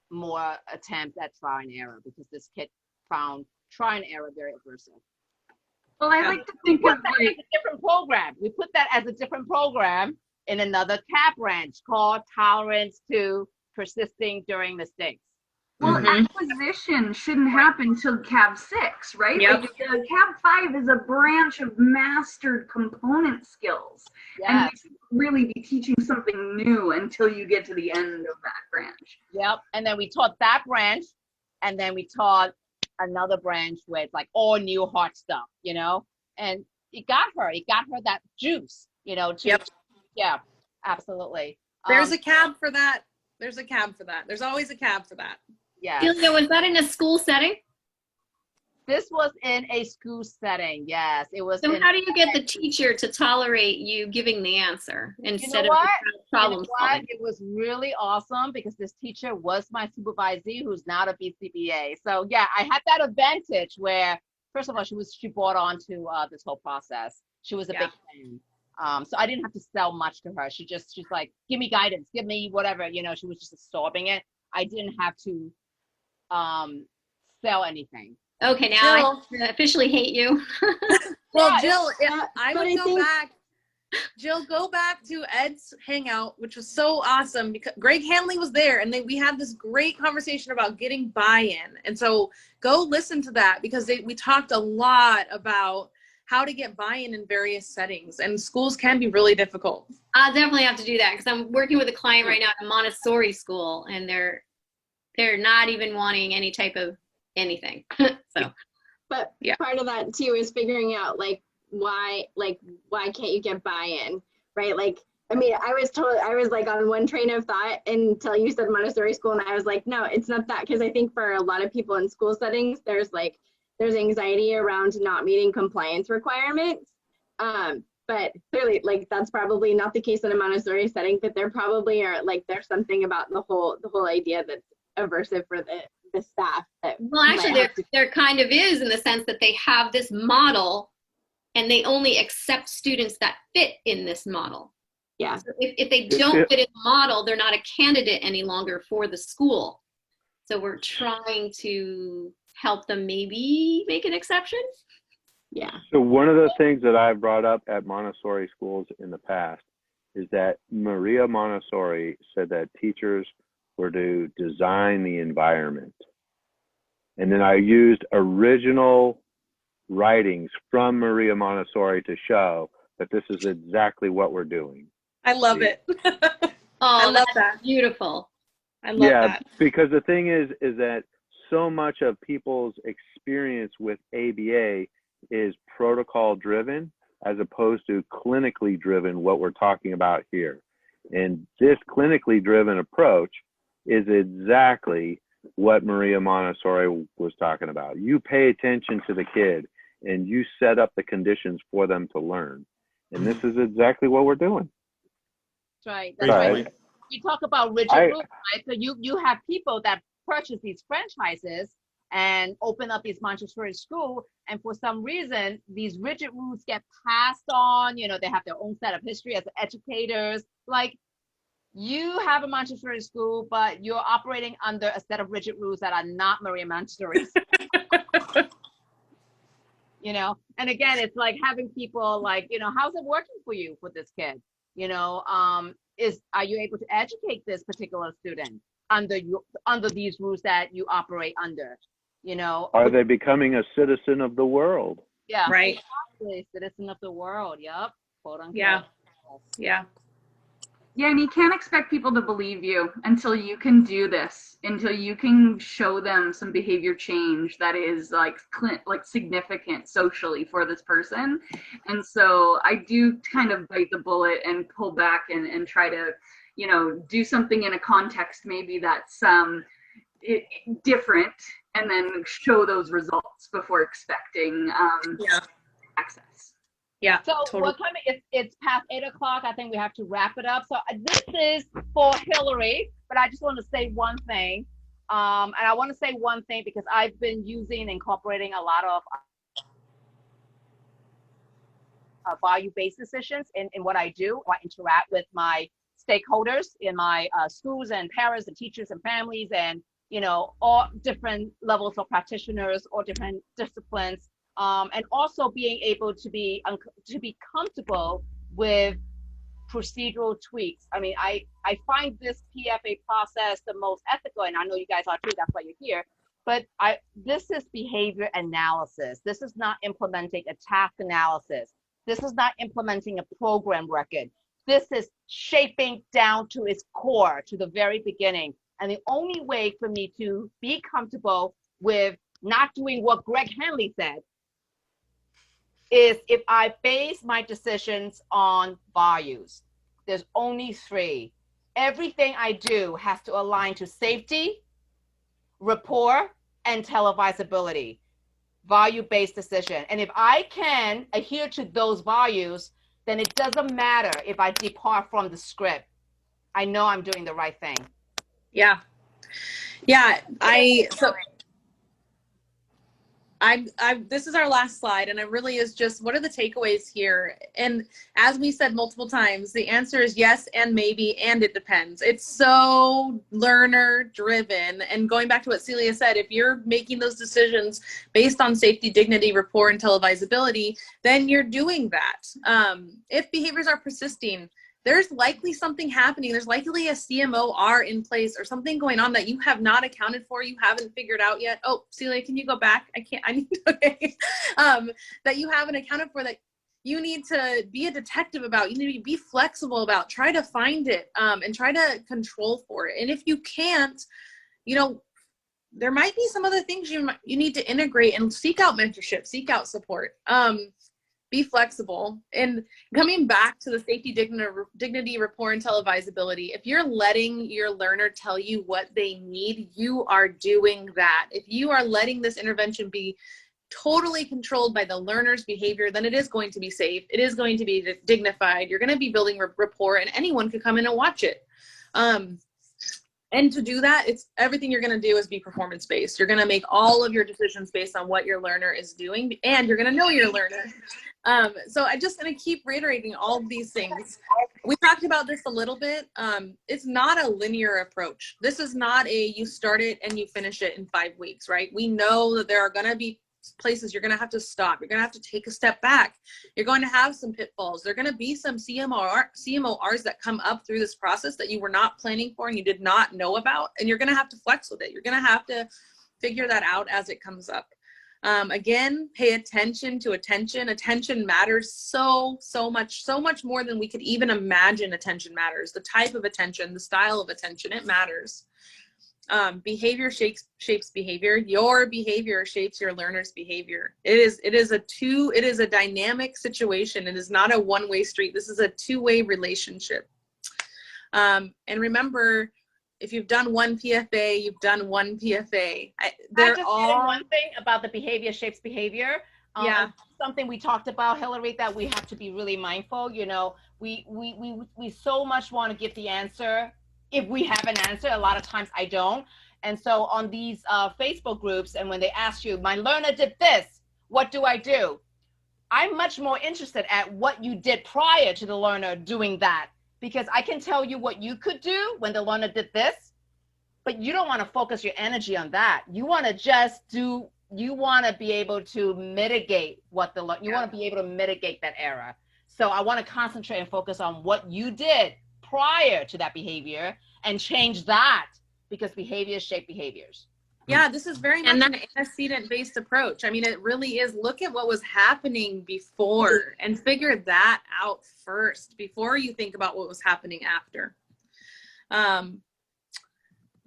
[SPEAKER 2] more attempt at trial and error, because this kid found trial and error very aversive.
[SPEAKER 4] Well, I like to think of
[SPEAKER 2] that as a different program. We put that as a different program in another CAB branch called Tolerance to Persisting During Mistakes.
[SPEAKER 4] Well, acquisition shouldn't happen till CAB 6, right?
[SPEAKER 13] Yep.
[SPEAKER 4] Like, CAB 5 is a branch of mastered component skills.
[SPEAKER 2] Yes.
[SPEAKER 4] And you should really be teaching something new until you get to the end of that branch.
[SPEAKER 2] Yep. And then we taught that branch, and then we taught another branch where it's like all new hard stuff, and it got her that juice,
[SPEAKER 13] Yep.
[SPEAKER 2] Yeah, absolutely.
[SPEAKER 13] There's a CAB for that. There's always a CAB for that.
[SPEAKER 2] Yeah.
[SPEAKER 10] Celia, was that in a school setting?
[SPEAKER 2] This was in a school setting. Yes, it was.
[SPEAKER 10] So how do you get the teacher to tolerate you giving the answer instead of the problem solving?
[SPEAKER 2] It was really awesome because this teacher was my supervisee, who's not a BCBA. So yeah, I had that advantage where, first of all, she bought on to this whole process. She was a big fan. So I didn't have to sell much to her. She's like, give me guidance, give me whatever, she was just absorbing it. I didn't have to sell anything.
[SPEAKER 10] Okay, now Jill, I officially hate you.
[SPEAKER 13] Well, Jill, Jill, go back to Ed's hangout, which was so awesome because Greg Hanley was there, and we had this great conversation about getting buy-in. And so go listen to that, because we talked a lot about how to get buy-in in various settings, and schools can be really difficult.
[SPEAKER 10] I'll definitely have to do that, because I'm working with a client right now at a Montessori school, and they're not even wanting any type of anything. So,
[SPEAKER 6] but part of that too is figuring out why can't you get buy-in, right? Like I mean, I was like on one train of thought until you said Montessori school, and I was like, no, it's not that, because I think for a lot of people in school settings, there's anxiety around not meeting compliance requirements. But clearly, like, that's probably not the case in a Montessori setting, but there probably are, like, there's something about the whole idea that's aversive for the staff.
[SPEAKER 10] Well, actually, there kind of is, in the sense that they have this model and they only accept students that fit in this model.
[SPEAKER 6] Yeah.
[SPEAKER 10] So if they don't fit in the model, they're not a candidate any longer for the school. So we're trying to help them maybe make an exception.
[SPEAKER 6] Yeah.
[SPEAKER 5] So one of the things that I've brought up at Montessori schools in the past is that Maria Montessori said that teachers were to design the environment. And then I used original writings from Maria Montessori to show that this is exactly what we're doing.
[SPEAKER 13] I love it.
[SPEAKER 10] I
[SPEAKER 13] love that.
[SPEAKER 10] Beautiful.
[SPEAKER 13] I love that.
[SPEAKER 5] Yeah, because the thing is that so much of people's experience with ABA is protocol driven as opposed to clinically driven, what we're talking about here. And this clinically driven approach is exactly what Maria Montessori was talking about. You pay attention to the kid and you set up the conditions for them to learn. And this is exactly what we're doing.
[SPEAKER 2] That's right. That's right. You talk about rigid rules, right? So you have people that purchase these franchises and open up these Montessori school, and for some reason, these rigid rules get passed on. You know, they have their own set of history as educators. Like, you have a Montessori school, but you're operating under a set of rigid rules that are not Maria Montessori's. You know, and again, it's like having people like, you know, how's it working for you with this kid? You know, are you able to educate this particular student under these rules that you operate under? You know,
[SPEAKER 5] are they becoming a citizen of the world?
[SPEAKER 2] Yeah,
[SPEAKER 13] right.
[SPEAKER 2] Exactly. Citizen of the world. Yep. Quote unquote.
[SPEAKER 13] Yeah. Yeah.
[SPEAKER 4] Yeah, and you can't expect people to believe you until you can do this, until you can show them some behavior change that is like significant socially for this person. And so I do kind of bite the bullet and pull back and try to, you know, do something in a context maybe that's different, and then show those results before expecting access.
[SPEAKER 13] Yeah.
[SPEAKER 2] So
[SPEAKER 13] totally.
[SPEAKER 2] what time it's past 8 o'clock. I think we have to wrap it up. So this is for Hillary, but I just want to say one thing. And I want to say one thing because I've been incorporating a lot of value-based decisions in what I do. I interact with my stakeholders in my schools and parents and teachers and families and, you know, all different levels of practitioners, all different disciplines. And also being able to be comfortable with procedural tweaks. I mean, I find this PFA process the most ethical, and I know you guys are too, that's why you're here. But this is behavior analysis. This is not implementing a task analysis. This is not implementing a program record. This is shaping down to its core, to the very beginning. And the only way for me to be comfortable with not doing what Greg Hanley said is if I base my decisions on values. There's only 3. Everything I do has to align to safety, rapport, and televisability. Value-based decision. And if I can adhere to those values, then it doesn't matter if I depart from the script. I know I'm doing the right thing.
[SPEAKER 13] Yeah. Yeah. This is our last slide, and it really is just, what are the takeaways here? And as we said multiple times, the answer is yes and maybe, and it depends. It's so learner driven. And going back to what Celia said, if you're making those decisions based on safety, dignity, rapport, and televisability, then you're doing that. If behaviors are persisting, there's likely something happening. There's likely a CMO-R in place or something going on that you have not accounted for, you haven't figured out yet. Oh, Celia, can you go back? I need to, okay. That you haven't accounted for, that you need to be a detective about, you need to be flexible about, try to find it and try to control for it. And if you can't, you know, there might be some other things you need to integrate and seek out mentorship, seek out support. be flexible. And coming back to the safety, dignity, rapport, and televisability, if you're letting your learner tell you what they need, you are doing that. If you are letting this intervention be totally controlled by the learner's behavior, then it is going to be safe. It is going to be dignified. You're going to be building rapport, and anyone could come in and watch it. And to do that, it's everything you're going to do is be performance-based. You're going to make all of your decisions based on what your learner is doing, and you're going to know your learner. So I'm just going to keep reiterating all of these things. We talked about this a little bit. It's not a linear approach. This is not a you start it and you finish it in 5 weeks, right? We know that there are going to be places you're going to have to stop. You're going to have to take a step back. You're going to have some pitfalls. There are going to be some CMO-Rs that come up through this process that you were not planning for and you did not know about, and you're going to have to flex with it. You're going to have to figure that out as it comes up. Again, pay attention to attention. Attention matters so much more than we could even imagine. Attention matters. The type of attention, the style of attention, it matters. Behavior shapes behavior. Your behavior shapes your learner's behavior. It is a dynamic situation. It is not a one-way street. This is a two-way relationship. And remember, if you've done one PFA, you've done one PFA.
[SPEAKER 2] They're all one thing about the behavior shapes behavior. Yeah, something we talked about, Hillary, that we have to be really mindful. You know, we so much want to give the answer. If we have an answer, a lot of times I don't. And so on these Facebook groups, and when they ask you, my learner did this, what do I do? I'm much more interested at what you did prior to the learner doing that, because I can tell you what you could do when the learner did this, but you don't want to focus your energy on that. You want to just you want to be able to mitigate want to be able to mitigate that error. So I want to concentrate and focus on what you did prior to that behavior and change that, because behaviors shape behaviors.
[SPEAKER 13] Yeah, this is very much an antecedent-based approach. I mean, it really is. Look at what was happening before and figure that out first before you think about what was happening after.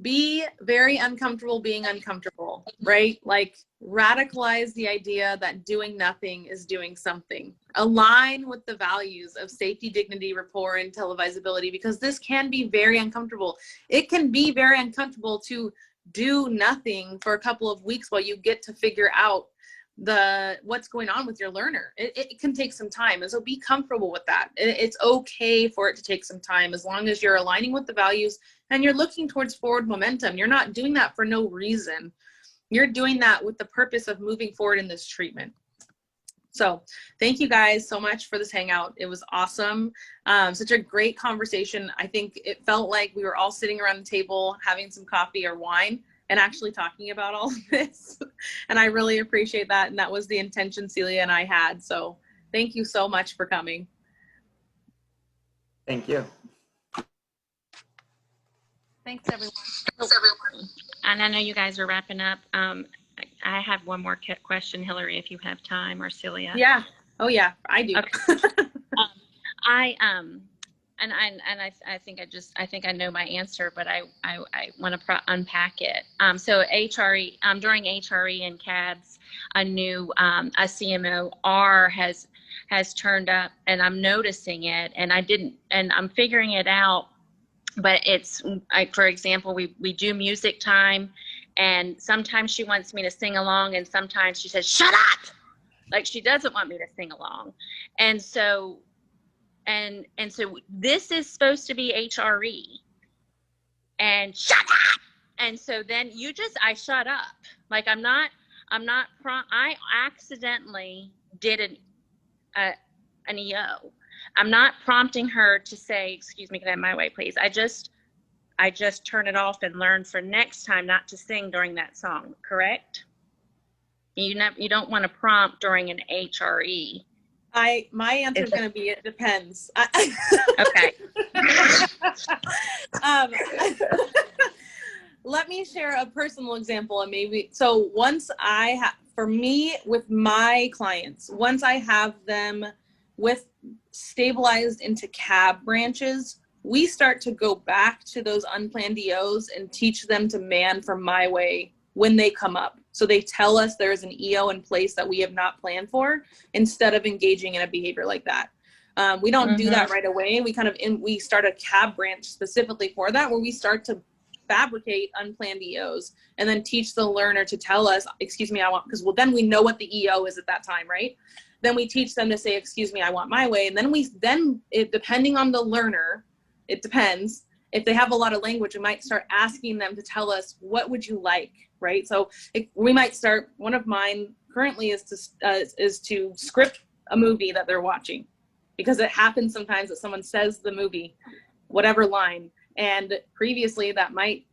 [SPEAKER 13] Be very uncomfortable being uncomfortable, right? Like, radicalize the idea that doing nothing is doing something. Align with the values of safety, dignity, rapport, and televisability, because this can be very uncomfortable. It can be very uncomfortable to do nothing for a couple of weeks while you get to figure out what's going on with your learner. It can take some time, and so be comfortable with that. It's okay for it to take some time, as long as you're aligning with the values and you're looking towards forward momentum. You're not doing that for no reason. You're doing that with the purpose of moving forward in this treatment. So thank you guys so much for this hangout. It was awesome. Such a great conversation. I think it felt like we were all sitting around the table having some coffee or wine and actually talking about all of this. And I really appreciate that. And that was the intention Celia and I had. So thank you so much for coming.
[SPEAKER 7] Thank you.
[SPEAKER 2] Thanks, everyone.
[SPEAKER 11] And I know you guys are wrapping up. I have one more question, Hillary, if you have time, or Celia.
[SPEAKER 13] Yeah. Oh yeah, I do.
[SPEAKER 11] Okay. I think I know my answer, but I want to unpack it. So HRE, during HRE and CADS, a new a CMO-R has turned up, and I'm noticing it, and I'm figuring it out. But it's like, for example, we do music time, and sometimes she wants me to sing along, and sometimes she says, shut up! Like, she doesn't want me to sing along. And so this is supposed to be HRE, and shut up! And so then I shut up. Like, I accidentally did an EO. I'm not prompting her to say, excuse me, can I have my way, please? I just turn it off and learn for next time not to sing during that song, correct? You don't want to prompt during an HRE.
[SPEAKER 13] My answer is going to be, it depends.
[SPEAKER 11] Okay.
[SPEAKER 13] Let me share a personal example, and maybe, so once for me, with my clients, once I have them stabilized into CAB branches, we start to go back to those unplanned EOs and teach them to man from my way when they come up. So they tell us there's an EO in place that we have not planned for, instead of engaging in a behavior like that. We don't do that right away. We start a CAB branch specifically for that, where we start to fabricate unplanned EOs and then teach the learner to tell us, excuse me, I want, because then we know what the EO is at that time, right? Then we teach them to say, excuse me, I want my way. And then depending on the learner, it depends. If they have a lot of language, we might start asking them to tell us, what would you like, right? So we might start, one of mine currently is to script a movie that they're watching, because it happens sometimes that someone says the movie, whatever line, and previously that might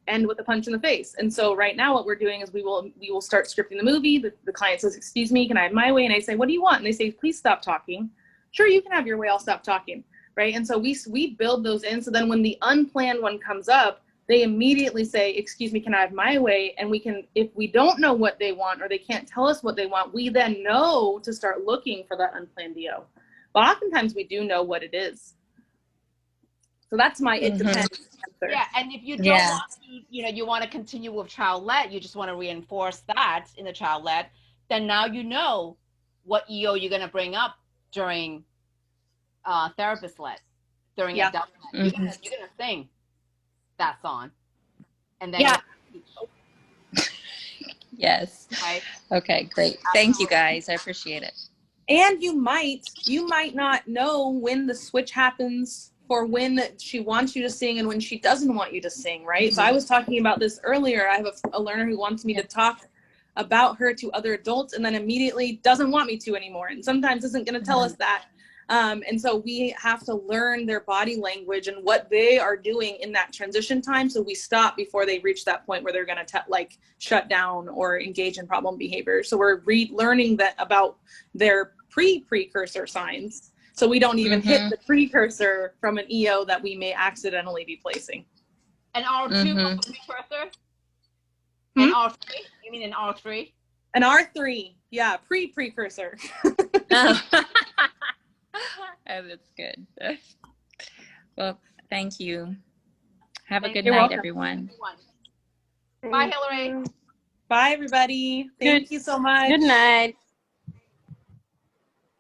[SPEAKER 13] end with a punch in the face. And so right now what we're doing is we will start scripting the movie. The client says, excuse me, can I have my way? And I say, what do you want? And they say, please stop talking. Sure, you can have your way, I'll stop talking, right? And so we build those in, so then when the unplanned one comes up, they immediately say, excuse me, can I have my way? And we can, if we don't know what they want or they can't tell us what they want, we then know to start looking for that unplanned EO. But oftentimes we do know what it is. So that's my it depends answer.
[SPEAKER 2] Yeah, and if you don't want to, you want to continue with child-led, you just want to reinforce that in the child-led, then now you know what EO you're going to bring up during therapist-led, during adult-led. You're going to sing that song. And then
[SPEAKER 11] Yes.
[SPEAKER 2] Right?
[SPEAKER 11] Okay, great. Thank you guys. I appreciate it.
[SPEAKER 13] And you might not know when the switch happens for when she wants you to sing and when she doesn't want you to sing, right? So I was talking about this earlier. I have a learner who wants me to talk about her to other adults and then immediately doesn't want me to anymore, and sometimes isn't going to tell us that. And so we have to learn their body language and what they are doing in that transition time, so we stop before they reach that point where they're going to shut down or engage in problem behavior. So we're learning that about their precursor signs, so we don't even hit the precursor from an EO that we may accidentally be placing.
[SPEAKER 2] And R2 precursor? And R3? You mean an R3?
[SPEAKER 13] An R3, yeah, precursor.
[SPEAKER 11] Oh, that's good. Well, thank you. Have a good night, everyone.
[SPEAKER 2] Bye, Hillary.
[SPEAKER 13] Bye, everybody. Thank you so much.
[SPEAKER 6] Good night.